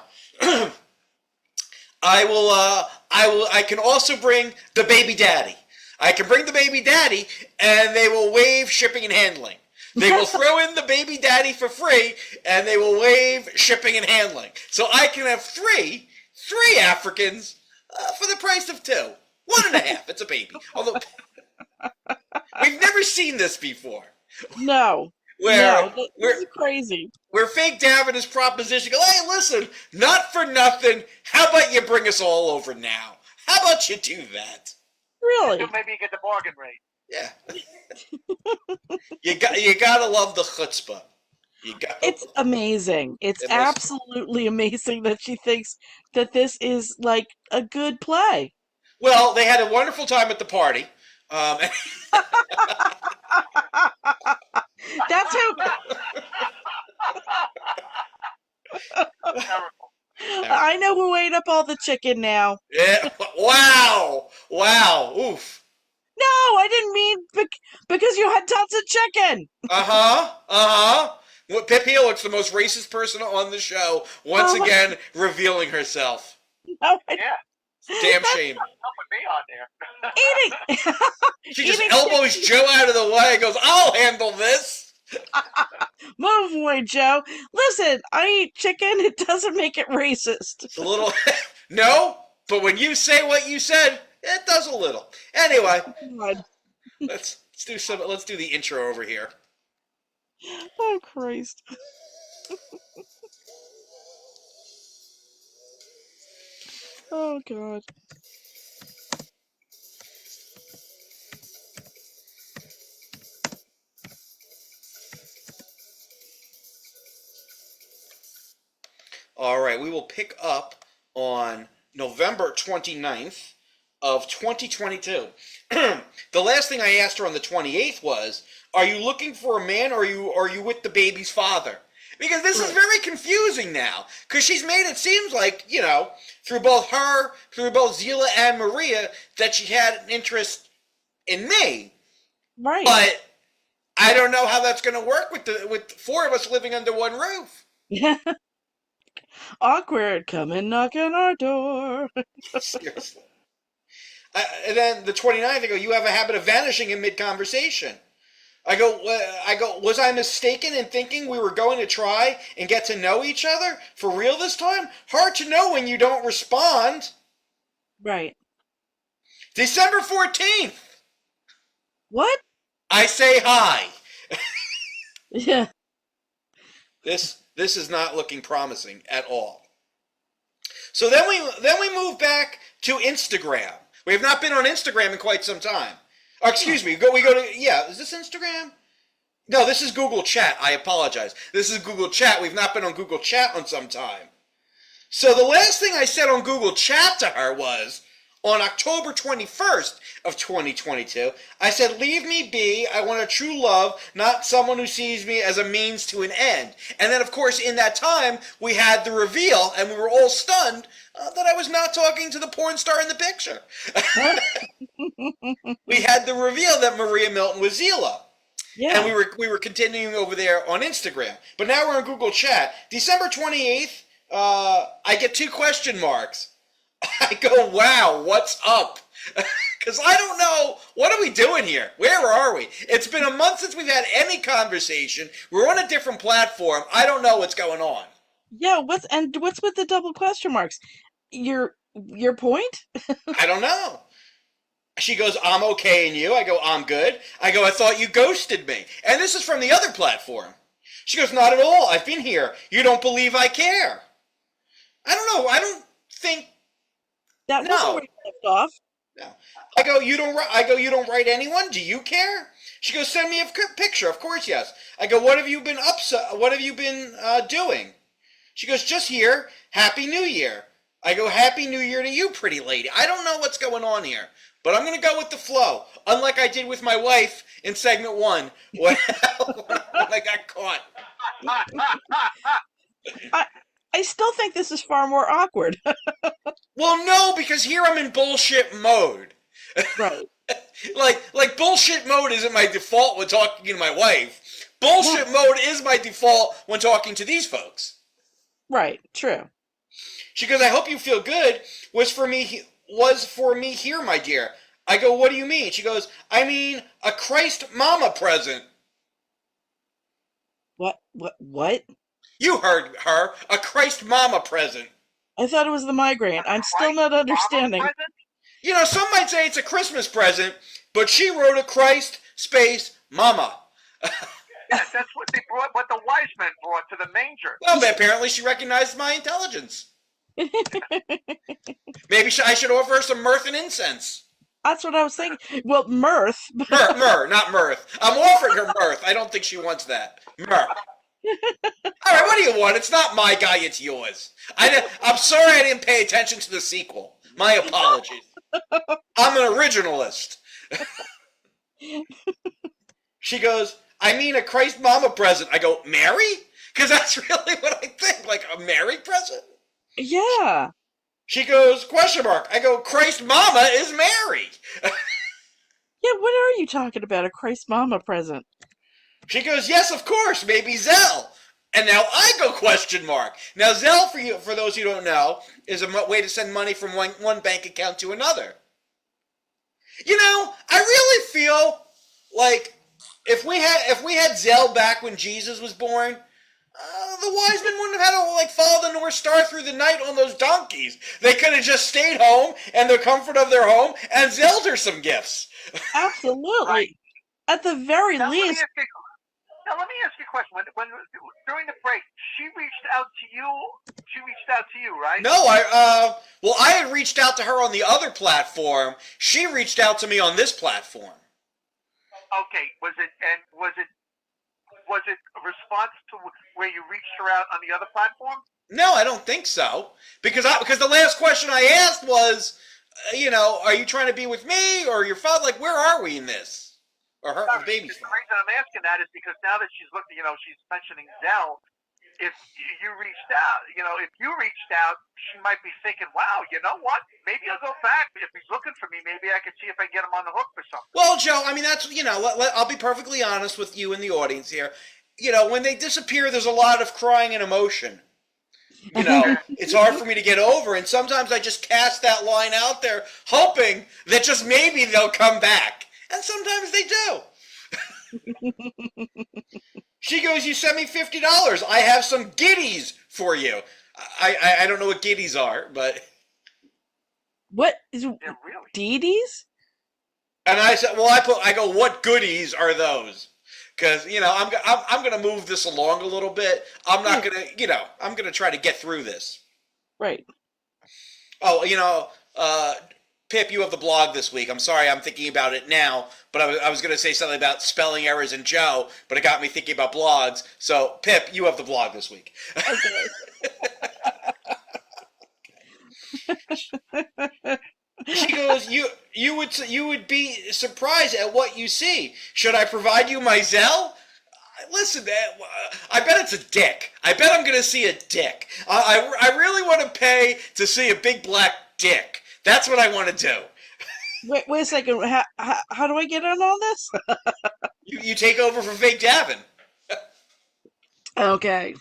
[SPEAKER 6] I can also bring the baby daddy. I can bring the baby daddy, and they will waive shipping and handling. They will throw in the baby daddy for free, and they will waive shipping and handling. So I can have three Africans for the price of two. 1.5. It's a baby. Although we've never seen this before.
[SPEAKER 4] No.
[SPEAKER 6] Where
[SPEAKER 4] this is crazy.
[SPEAKER 6] Where fake Davin is proposition go, hey, listen, not for nothing. How about you bring us all over now? How about you do that?
[SPEAKER 4] Really?
[SPEAKER 7] Maybe you get the bargain rate.
[SPEAKER 6] Yeah. you gotta love the chutzpah.
[SPEAKER 4] It's amazing. It's absolutely amazing that she thinks that this is like a good play.
[SPEAKER 6] Well, they had a wonderful time at the party.
[SPEAKER 4] That's how.
[SPEAKER 7] Terrible.
[SPEAKER 4] I know who ate up all the chicken now.
[SPEAKER 6] Yeah. Wow. Oof.
[SPEAKER 4] No, I didn't mean because you had tons of chicken.
[SPEAKER 6] Well, Pip Helix, the most racist person on the show, once
[SPEAKER 4] Oh,
[SPEAKER 6] again revealing herself.
[SPEAKER 4] No,
[SPEAKER 7] Yeah,
[SPEAKER 6] Damn shame.
[SPEAKER 7] don't put me on there.
[SPEAKER 4] eating.
[SPEAKER 6] She just
[SPEAKER 4] Eating
[SPEAKER 6] elbows Joe out of the way and goes, I'll handle this.
[SPEAKER 4] Move away, Joe. Listen, I eat chicken. It doesn't make it racist.
[SPEAKER 6] It's a little, no, but when you say what you said, it does a little. Anyway,
[SPEAKER 4] God.
[SPEAKER 6] let's do the intro over here.
[SPEAKER 4] Oh, Christ. Oh, God.
[SPEAKER 6] All right, we will pick up on November 29th of 2022. The last thing I asked her on the 28th was, are you looking for a man or are you with the baby's father? Because this is very confusing now. Because she's made it seem like, through both Zila and Maria, that she had an interest in me.
[SPEAKER 4] Right.
[SPEAKER 6] But I don't know how that's going to work with four of us living under one roof.
[SPEAKER 4] Awkward. Come and knock on our door.
[SPEAKER 6] Seriously. And then the 29th, I go, you have a habit of vanishing in mid-conversation. I go, was I mistaken in thinking we were going to try and get to know each other for real this time? Hard to know when you don't respond.
[SPEAKER 4] Right.
[SPEAKER 6] December 14th.
[SPEAKER 4] What?
[SPEAKER 6] I say hi.
[SPEAKER 4] Yeah.
[SPEAKER 6] This is not looking promising at all. So then we move back to Instagram. We have not been on Instagram in quite some time. Oh, excuse me. We go to is this Instagram? No, this is Google Chat. I apologize. This is Google Chat. We've not been on Google Chat on some time. So the last thing I said on Google Chat to her was, on October 21st of 2022, I said, leave me be. I want a true love, not someone who sees me as a means to an end. And then, of course, in that time, we had the reveal, and we were all stunned that I was not talking to the porn star in the picture. We had the reveal that Maria Milton was Zila.
[SPEAKER 4] Yeah.
[SPEAKER 6] And we were continuing over there on Instagram. But now we're on Google Chat. December 28th, I get 2 question marks. I go, wow, what's up? Because I don't know, what are we doing here? Where are we? It's been a month since we've had any conversation. We're on a different platform. I don't know what's going on.
[SPEAKER 4] Yeah. What's with the double question marks? Your point?
[SPEAKER 6] I don't know. She goes, I'm okay, and you? I go, I'm good. I go, I thought you ghosted me. And this is from the other platform. She goes, not at all. I've been here. You don't believe I care. I don't know. I don't think.
[SPEAKER 4] That wasn't where you left off.
[SPEAKER 6] No. I go, you don't write anyone? Do you care? She goes, send me a picture. Of course, yes. I go, what have you been doing? She goes, just here. Happy New Year. I go, Happy New Year to you, pretty lady. I don't know what's going on here, but I'm going to go with the flow, unlike I did with my wife in segment 1 when I got caught.
[SPEAKER 4] I still think this is far more awkward.
[SPEAKER 6] Well, no, because here I'm in bullshit mode.
[SPEAKER 4] Right.
[SPEAKER 6] like bullshit mode isn't my default when talking to my wife. Bullshit mode is my default when talking to these folks.
[SPEAKER 4] Right. True.
[SPEAKER 6] She goes, I hope you feel good. Was for me here, my dear. I go, what do you mean? She goes, I mean a Christ Mama present.
[SPEAKER 4] What?
[SPEAKER 6] You heard her. A Christ Mama present.
[SPEAKER 4] I thought it was the migraine. I'm still not understanding.
[SPEAKER 6] You know, some might say it's a Christmas present, but she wrote a Christ space Mama.
[SPEAKER 7] Yes, that's what they brought. What the wise men brought to the manger.
[SPEAKER 6] Well, apparently she recognized my intelligence. Maybe I should offer her some mirth and incense.
[SPEAKER 4] That's what I was thinking. Well, mirth.
[SPEAKER 6] Myrrh, not mirth. I'm offering her mirth. I don't think she wants that. Myrrh. All right, what do you want? It's not my guy, it's yours. I'm sorry I didn't pay attention to the sequel. My apologies. I'm an originalist. She goes, I mean a Christ Mama present. I go, Mary? Because that's really what I think, like a Mary present.
[SPEAKER 4] Yeah.
[SPEAKER 6] She goes, question mark. I go, Christ Mama is Mary.
[SPEAKER 4] Yeah, what are you talking about? A Christ Mama present?
[SPEAKER 6] She goes, yes, of course, maybe Zelle. And now I go question mark. Now Zelle, for those who don't know, is a way to send money from one bank account to another. You know, I really feel like if we had Zelle back when Jesus was born, the wise men wouldn't have had to follow the North Star through the night on those donkeys. They could have just stayed home in the comfort of their home and Zelled her some gifts.
[SPEAKER 4] Absolutely.
[SPEAKER 7] Right.
[SPEAKER 4] At the very
[SPEAKER 7] Now,
[SPEAKER 4] least.
[SPEAKER 7] let me ask you a question. When during the break, she reached out to you. She reached out to you, right?
[SPEAKER 6] No, I had reached out to her on the other platform. She reached out to me on this platform.
[SPEAKER 7] Okay. Was it a response to where you reached her out on the other platform?
[SPEAKER 6] No, I don't think so. Because the last question I asked was, are you trying to be with me or your father? Like, where are we in this? Or her baby's
[SPEAKER 7] The reason I'm asking that is because now that she's looking, she's mentioning Zelle. If you reached out, she might be thinking, wow, you know what? Maybe I'll go back. If he's looking for me, maybe I could see if I can get him on the hook for something.
[SPEAKER 6] Well, Joe, I mean, that's, I'll be perfectly honest with you and the audience here. When they disappear, there's a lot of crying and emotion. It's hard for me to get over, and sometimes I just cast that line out there, hoping that just maybe they'll come back. And sometimes they do. She goes, you sent me $50. I have some giddies for you. I don't know what giddies are, but...
[SPEAKER 4] What is
[SPEAKER 7] Yeah, really?
[SPEAKER 4] Dee-Dee's?
[SPEAKER 6] And I said, well, I go, what goodies are those? Because, I'm going to move this along a little bit. I'm not going to, I'm going to try to get through this.
[SPEAKER 4] Right.
[SPEAKER 6] Oh, Pip, you have the blog this week. I'm sorry, I'm thinking about it now, but I was going to say something about spelling errors in Joe, but it got me thinking about blogs. So, Pip, you have the blog this week.
[SPEAKER 4] Okay.
[SPEAKER 6] She goes, you would be surprised at what you see. Should I provide you my Zelle? Listen, I bet it's a dick. I bet I'm going to see a dick. I really want to pay to see a big black dick. That's what I want to do.
[SPEAKER 4] Wait a second. How do I get in on this?
[SPEAKER 6] You take over for Fake Davin.
[SPEAKER 4] Okay.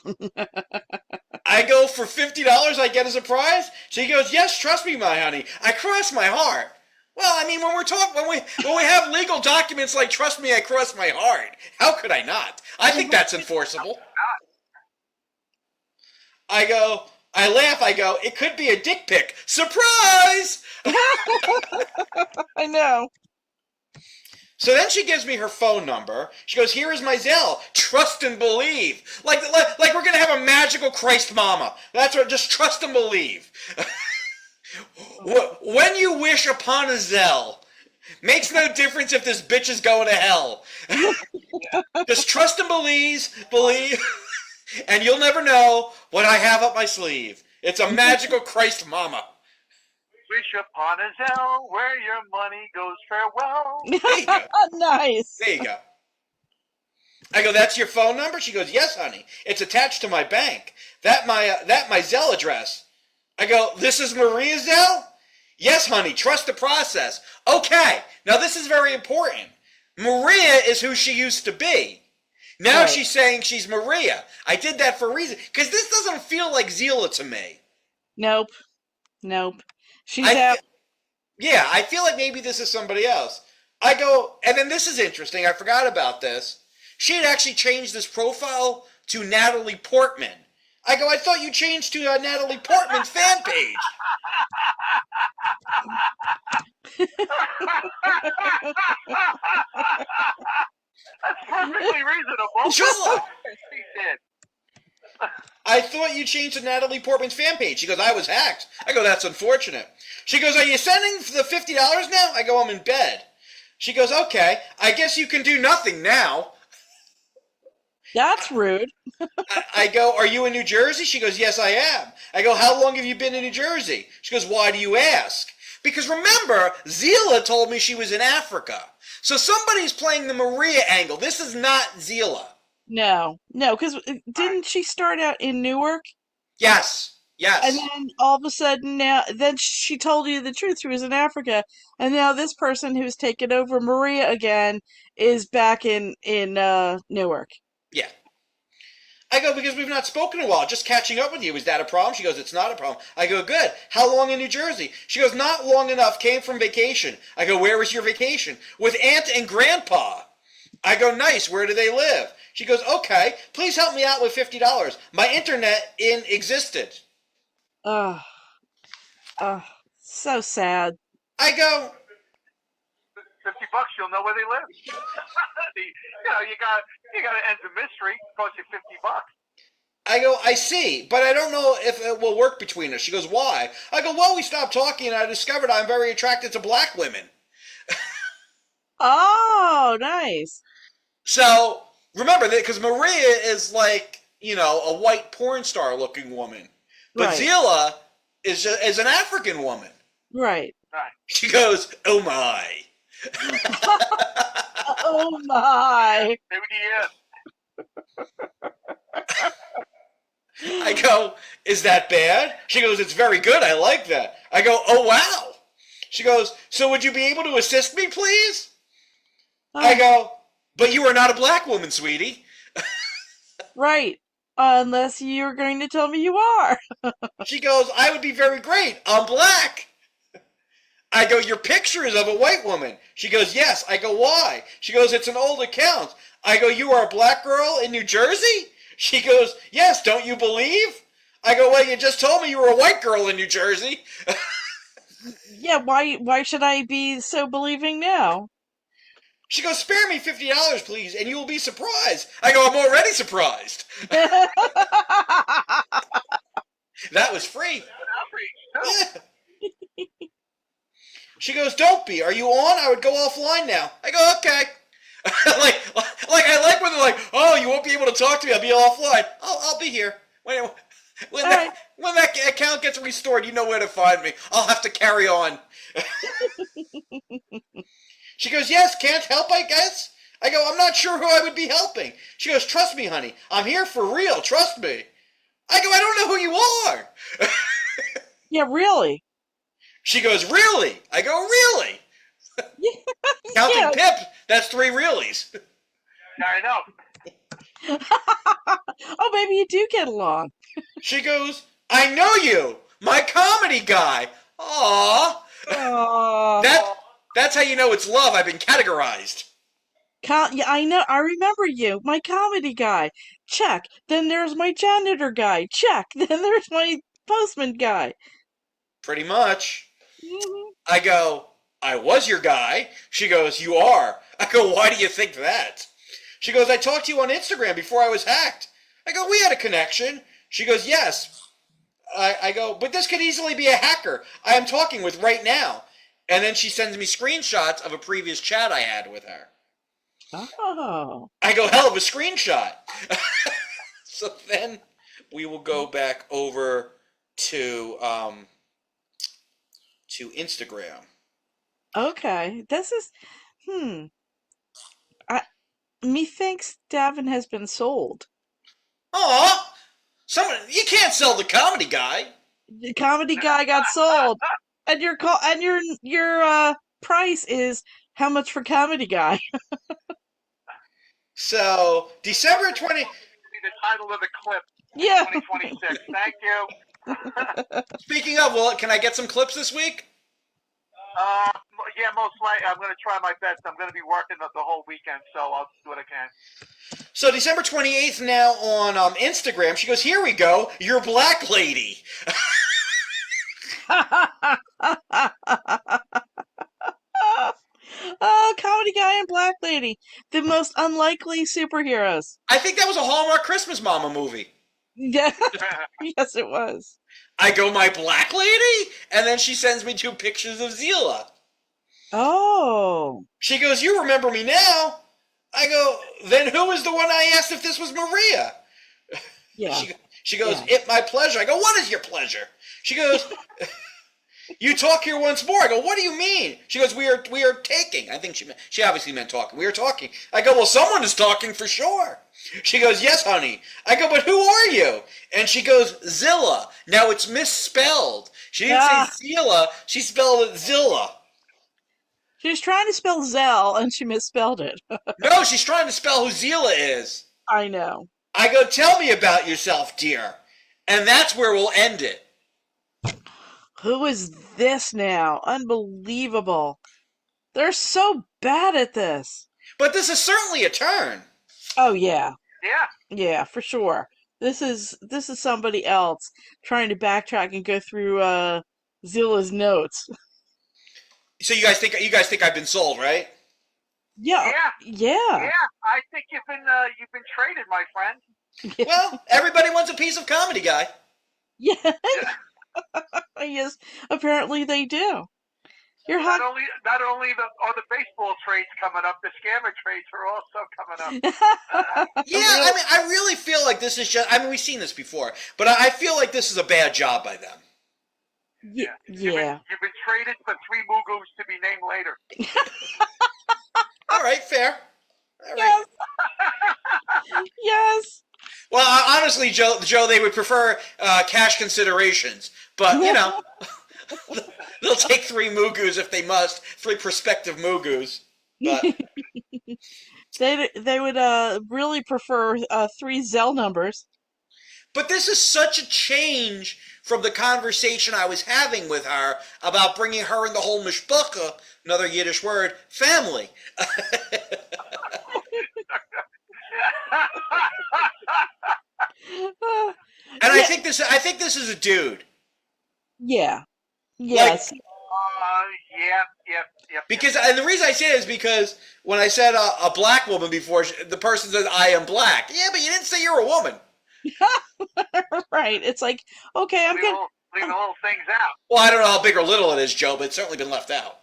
[SPEAKER 6] I go for $50, I get a surprise. She goes, yes, trust me, my honey. I cross my heart. Well, I mean, when we have legal documents like trust me, I cross my heart, how could I not? I think that's enforceable. I laugh, I go, it could be a dick pic. Surprise!
[SPEAKER 4] I know.
[SPEAKER 6] So then she gives me her phone number. She goes, here is my Zelle. Trust and believe. Like we're going to have a magical Christ Mama. That's what, just trust and believe. When you wish upon a Zelle, makes no difference if this bitch is going to hell. Just trust and believe, and you'll never know what I have up my sleeve. It's a magical Christ Mama.
[SPEAKER 7] Wish upon a Zelle where your money goes farewell.
[SPEAKER 6] There you go.
[SPEAKER 4] Nice.
[SPEAKER 6] There you go. I go, that's your phone number? She goes, yes, honey. It's attached to my bank. That my Zelle address. I go, this is Maria's Zelle? Yes, honey. Trust the process. Okay. Now this is very important. Maria is who she used to be. Now
[SPEAKER 4] Right.
[SPEAKER 6] she's saying she's Maria. I did that for a reason. Because this doesn't feel like Zila to me.
[SPEAKER 4] Nope. She's
[SPEAKER 6] I feel like maybe this is somebody else. I go, and then this is interesting. I forgot about this. She had actually changed this profile to Natalie Portman. I go, I thought you changed to Natalie Portman's fan page.
[SPEAKER 7] That's perfectly reasonable.
[SPEAKER 6] Sure.
[SPEAKER 7] She did.
[SPEAKER 6] I thought you changed to Natalie Portman's fan page. She goes, I was hacked. I go, that's unfortunate. She goes, are you sending the $50 now? I go, I'm in bed. She goes, okay, I guess you can do nothing now.
[SPEAKER 4] That's rude.
[SPEAKER 6] I go, are you in New Jersey? She goes, yes, I am. I go, how long have you been in New Jersey? She goes, why do you ask? Because remember, Zila told me she was in Africa. So somebody's playing the Maria angle. This is not Zila.
[SPEAKER 4] No, because didn't she start out in Newark?
[SPEAKER 6] Yes.
[SPEAKER 4] And
[SPEAKER 6] Yes.
[SPEAKER 4] then all of a sudden then she told you the truth. She was in Africa, and now this person who's taken over Maria again is back in Newark.
[SPEAKER 6] Yeah. I go, because we've not spoken in a while. Just catching up with you. Is that a problem? She goes, it's not a problem. I go, good. How long in New Jersey? She goes, not long enough. Came from vacation. I go, where was your vacation? With Aunt and Grandpa. I go, nice. Where do they live? She goes, okay. Please help me out with $50. My internet existed.
[SPEAKER 4] Ugh, ugh, so sad.
[SPEAKER 6] I go,
[SPEAKER 7] $50, you'll know where they live. You got to end the mystery. Cost you $50.
[SPEAKER 6] I go, I see, but I don't know if it will work between us. She goes, why? I go, well, we stopped talking and I discovered I'm very attracted to black women.
[SPEAKER 4] Oh, nice.
[SPEAKER 6] So, remember that, because Maria is like, a white porn star looking woman. But
[SPEAKER 4] Right,
[SPEAKER 6] Zila is an African woman.
[SPEAKER 4] right.
[SPEAKER 7] Right.
[SPEAKER 6] She goes, oh my.
[SPEAKER 4] Oh my.
[SPEAKER 7] Maybe
[SPEAKER 6] I go, is that bad? She goes, it's very good. I like that. I go, oh wow. She goes, so would you be able to assist me, please? I
[SPEAKER 4] Oh,
[SPEAKER 6] go, but you are not a black woman, sweetie.
[SPEAKER 4] right. Unless you're going to tell me you are.
[SPEAKER 6] She goes, I would be very great. I'm black. I go, your picture is of a white woman. She goes, yes. I go, why? She goes, it's an old account. I go, you are a black girl in New Jersey? She goes, yes, don't you believe? I go, well, you just told me you were a white girl in New Jersey.
[SPEAKER 4] Yeah, why should I be so believing now?
[SPEAKER 6] She goes, spare me $50, please, and you will be surprised. I go, I'm already surprised. That was free.
[SPEAKER 7] outrage.
[SPEAKER 6] Yeah. She goes, don't be. Are you on? I would go offline now. I go, okay. I like when they're like, oh, you won't be able to talk to me. I'll be offline. I'll be here. When
[SPEAKER 4] All right.
[SPEAKER 6] that account gets restored, you know where to find me. I'll have to carry on. She goes, yes, can't help, I guess. I go, I'm not sure who I would be helping. She goes, trust me, honey. I'm here for real. Trust me. I go, I don't know who you are.
[SPEAKER 4] Yeah, really.
[SPEAKER 6] She goes, really? I go, really? Counting
[SPEAKER 4] Yeah.
[SPEAKER 6] Pip, that's 3 reallys.
[SPEAKER 7] I know.
[SPEAKER 4] Oh, maybe you do get along.
[SPEAKER 6] She goes, I know you, my comedy guy. Aww.
[SPEAKER 4] Oh,
[SPEAKER 6] That's how you know it's love. I've been categorized.
[SPEAKER 4] yeah, I know. I remember you, my comedy guy. Check. Then there's my janitor guy. Check. Then there's my postman guy.
[SPEAKER 6] Pretty much.
[SPEAKER 4] Mhm.
[SPEAKER 6] I go, I was your guy. She goes, you are. I go, why do you think that? She goes, I talked to you on Instagram before I was hacked. I go, we had a connection. She goes, yes. I go, but this could easily be a hacker I am talking with right now. And then she sends me screenshots of a previous chat I had with her.
[SPEAKER 4] Oh.
[SPEAKER 6] I go, hell of a screenshot. So then we will go back over to Instagram.
[SPEAKER 4] Okay. This is I methinks Davin has been sold.
[SPEAKER 6] Aw, you can't sell the comedy guy.
[SPEAKER 4] The comedy guy got sold. And your price is how much for comedy guy?
[SPEAKER 6] So December 20.
[SPEAKER 7] Be the title of the clip.
[SPEAKER 4] Yeah.
[SPEAKER 7] 2026. Thank you.
[SPEAKER 6] Speaking of, well, can I get some clips this week?
[SPEAKER 7] Yeah, most likely. I'm going to try my best. I'm going to be working the whole weekend, so I'll do what I can.
[SPEAKER 6] So December 28th now on Instagram. She goes, here we go. You're black lady.
[SPEAKER 4] Oh, comedy guy and black lady, the most unlikely superheroes.
[SPEAKER 6] I think that was a Hallmark Christmas Mama movie.
[SPEAKER 4] Yeah, yes, it was.
[SPEAKER 6] I go, my black lady? And then she sends me 2 pictures of Zila.
[SPEAKER 4] Oh,
[SPEAKER 6] She goes, you remember me now? I go, then who was the one I asked if this was Maria?
[SPEAKER 4] yeah.
[SPEAKER 6] She goes,
[SPEAKER 4] Yeah.
[SPEAKER 6] my pleasure. I go, what is your pleasure? She goes, You talk here once more. I go, what do you mean? She goes, we are taking. I think she obviously meant talking. We are talking. I go, well, someone is talking for sure. She goes, yes, honey. I go, but who are you? And she goes, Zilla. Now it's misspelled. She didn't
[SPEAKER 4] Yeah.
[SPEAKER 6] say Zilla. She spelled it Zilla.
[SPEAKER 4] She was trying to spell Zell and she misspelled it.
[SPEAKER 6] No, she's trying to spell who Zilla is.
[SPEAKER 4] I know.
[SPEAKER 6] I go, tell me about yourself, dear. And that's where we'll end it.
[SPEAKER 4] Who is this now? Unbelievable. They're so bad at this.
[SPEAKER 6] But this is certainly a turn.
[SPEAKER 4] Oh yeah.
[SPEAKER 7] Yeah.
[SPEAKER 4] Yeah, for sure. This is somebody else trying to backtrack and go through Zilla's notes.
[SPEAKER 6] So you guys think I've been sold, right?
[SPEAKER 4] Yeah.
[SPEAKER 7] Yeah.
[SPEAKER 4] Yeah.
[SPEAKER 7] Yeah. I think you've been traded, my friend.
[SPEAKER 6] Well, everybody wants a piece of comedy, guy.
[SPEAKER 4] Yeah.
[SPEAKER 7] Yeah.
[SPEAKER 4] Yes, apparently they do. You're
[SPEAKER 7] Not
[SPEAKER 4] hot.
[SPEAKER 7] only are the baseball trades coming up, the scammer trades are also coming up.
[SPEAKER 6] Yeah, I mean, I really feel like this is just. I mean, we've seen this before, but I feel like this is a bad job by them.
[SPEAKER 4] Yeah.
[SPEAKER 7] You've been traded for 3 Mughals to be named later.
[SPEAKER 6] All right, fair. All right.
[SPEAKER 4] Yes. Yes.
[SPEAKER 6] Well, honestly, Joe, they would prefer cash considerations, but you know, they'll take 3 Mugus if they must, 3 prospective Mugus. But
[SPEAKER 4] They would really prefer 3 Zell numbers.
[SPEAKER 6] But this is such a change from the conversation I was having with her about bringing her and the whole mishpacha, another Yiddish word, family. And
[SPEAKER 4] Yeah.
[SPEAKER 6] I think this is a dude.
[SPEAKER 4] Yeah. Yes.
[SPEAKER 7] Yep.
[SPEAKER 6] Because and the reason I say it is because when I said a black woman before, the person says I am black. Yeah, but you didn't say you're a woman.
[SPEAKER 4] Right. It's like, okay, I'm gonna.
[SPEAKER 7] Leaving little things out.
[SPEAKER 6] Well, I don't know how big or little it is, Joe, but it's certainly been left out.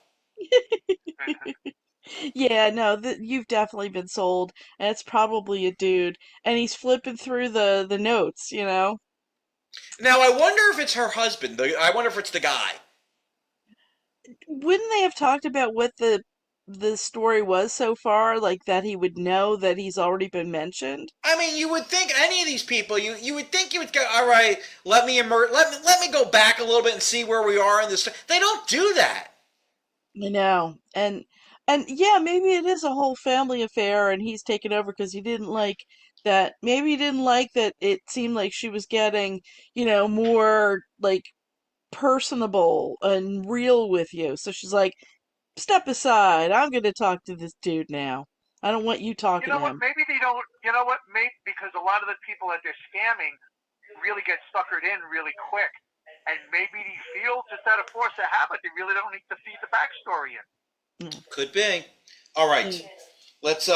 [SPEAKER 4] Yeah, no, you've definitely been sold, and it's probably a dude, and he's flipping through the notes, you know.
[SPEAKER 6] Now I wonder if it's her husband. I wonder if it's the guy.
[SPEAKER 4] Wouldn't they have talked about what the story was so far, like that he would know that he's already been mentioned?
[SPEAKER 6] I mean, you would think any of these people, you would think you would go, all right, let me go back a little bit and see where we are in this. They don't do that.
[SPEAKER 4] I know, and yeah, maybe it is a whole family affair, and he's taken over because he didn't like that. Maybe he didn't like that it seemed like she was getting, more like personable and real with you. So she's like, step aside. I'm going to talk to this dude now. I don't want you
[SPEAKER 7] You
[SPEAKER 4] talking
[SPEAKER 7] know
[SPEAKER 4] to
[SPEAKER 7] what?
[SPEAKER 4] him.
[SPEAKER 7] Maybe they don't. You know what? Maybe because a lot of the people that they're scamming really get suckered in really quick, and maybe they feel just out of force of habit they really don't need to feed the backstory in.
[SPEAKER 6] Could be. All right,
[SPEAKER 4] Mm.
[SPEAKER 6] let's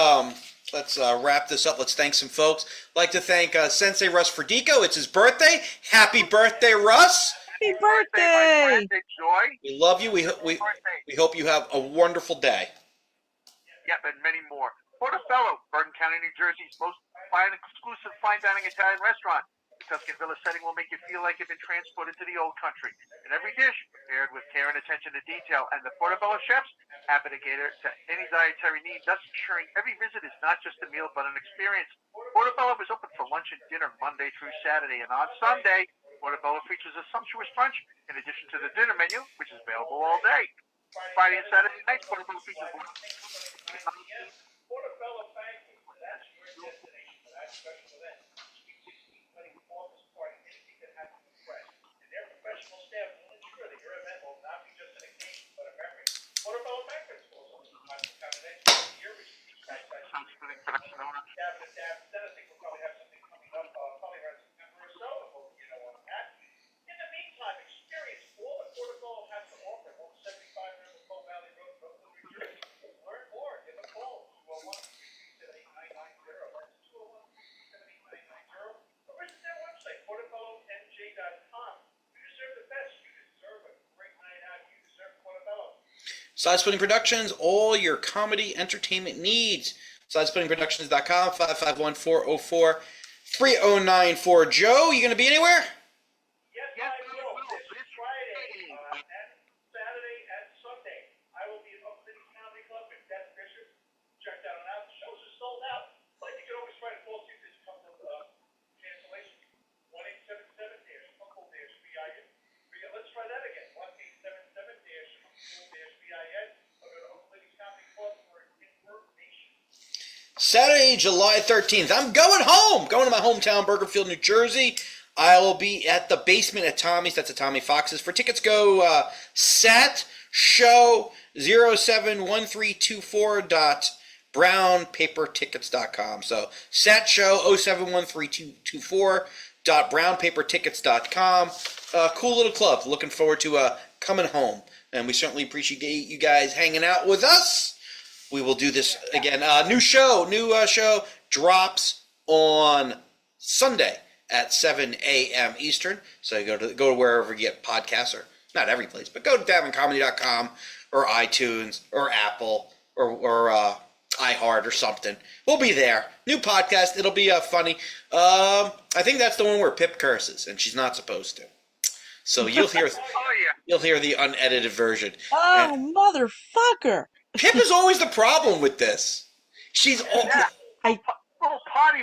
[SPEAKER 6] wrap this up. Let's thank some folks. I'd like to thank Sensei Russ Ferdico. It's his birthday. Happy birthday, Russ!
[SPEAKER 4] Happy
[SPEAKER 7] My
[SPEAKER 4] birthday!
[SPEAKER 7] friend, enjoy.
[SPEAKER 6] We love you. We
[SPEAKER 7] Birthday.
[SPEAKER 6] hope you have a wonderful day.
[SPEAKER 7] Yep, and many more. Portobello, Bergen County, New Jersey's most exclusive fine dining Italian restaurant. The Tuscan Villa setting will make you feel like you've been transported to the old country. And every dish prepared with care and attention to detail. And the Portobello chefs happy to cater to any dietary need, thus ensuring every visit is not just a meal but an experience. Portobello is open for lunch and dinner Monday through Saturday. And on Sunday, Portobello features a sumptuous brunch in addition to the dinner menu, which is available all day. Friday and Saturday nights, Portobello features
[SPEAKER 6] Side Splitting Productions, all your comedy entertainment needs. SidesplittingProductions.com, 551-404-3094. Joe, you going to be anywhere?
[SPEAKER 7] Yes, this Friday.
[SPEAKER 6] Saturday, July 13th. I'm going home. Going to my hometown, Burgerfield, New Jersey. I will be at the basement at Tommy's. That's at Tommy Fox's. For tickets, go Sat Show 071324.brownpapertickets.com. So Sat Show 071324.brownpapertickets.com. Cool little club. Looking forward to coming home. And we certainly appreciate you guys hanging out with us. We will do this again. New show drops on Sunday at 7 a.m. Eastern. So go to wherever you get podcasts, or not every place, but go to davincomedy.com or iTunes or Apple or iHeart or something. We'll be there. New podcast. It'll be funny. I think that's the one where Pip curses, and she's not supposed to. So you'll hear you'll hear the unedited version.
[SPEAKER 4] Oh, motherfucker!
[SPEAKER 6] Pip is always the problem with this. She's
[SPEAKER 7] little potty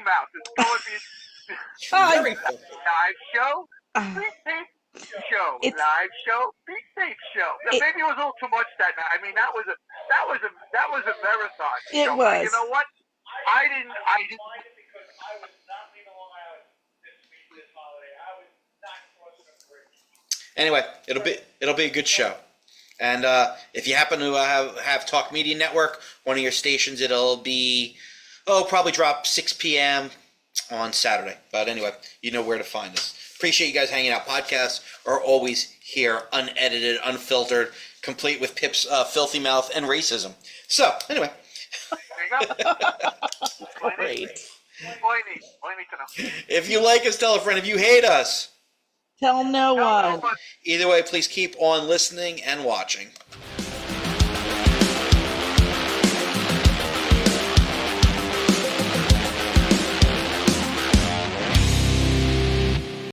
[SPEAKER 7] mouth is going to be
[SPEAKER 6] very
[SPEAKER 7] live show, beat tape show, live show, beat tape show. Now, maybe it was a little too much that night. I mean, that was a marathon.
[SPEAKER 4] It
[SPEAKER 7] show.
[SPEAKER 4] was.
[SPEAKER 7] You know what? I didn't.
[SPEAKER 6] Anyway, it'll be a good show. And if you happen to have Talk Media Network, one of your stations, it'll be probably drop 6 p.m. on Saturday. But anyway, you know where to find us. Appreciate you guys hanging out. Podcasts are always here, unedited, unfiltered, complete with Pip's filthy mouth and racism. So anyway.
[SPEAKER 4] Great.
[SPEAKER 6] If you like us, tell a friend. If you hate us,
[SPEAKER 4] Tell no one.
[SPEAKER 6] either way, please keep on listening and watching.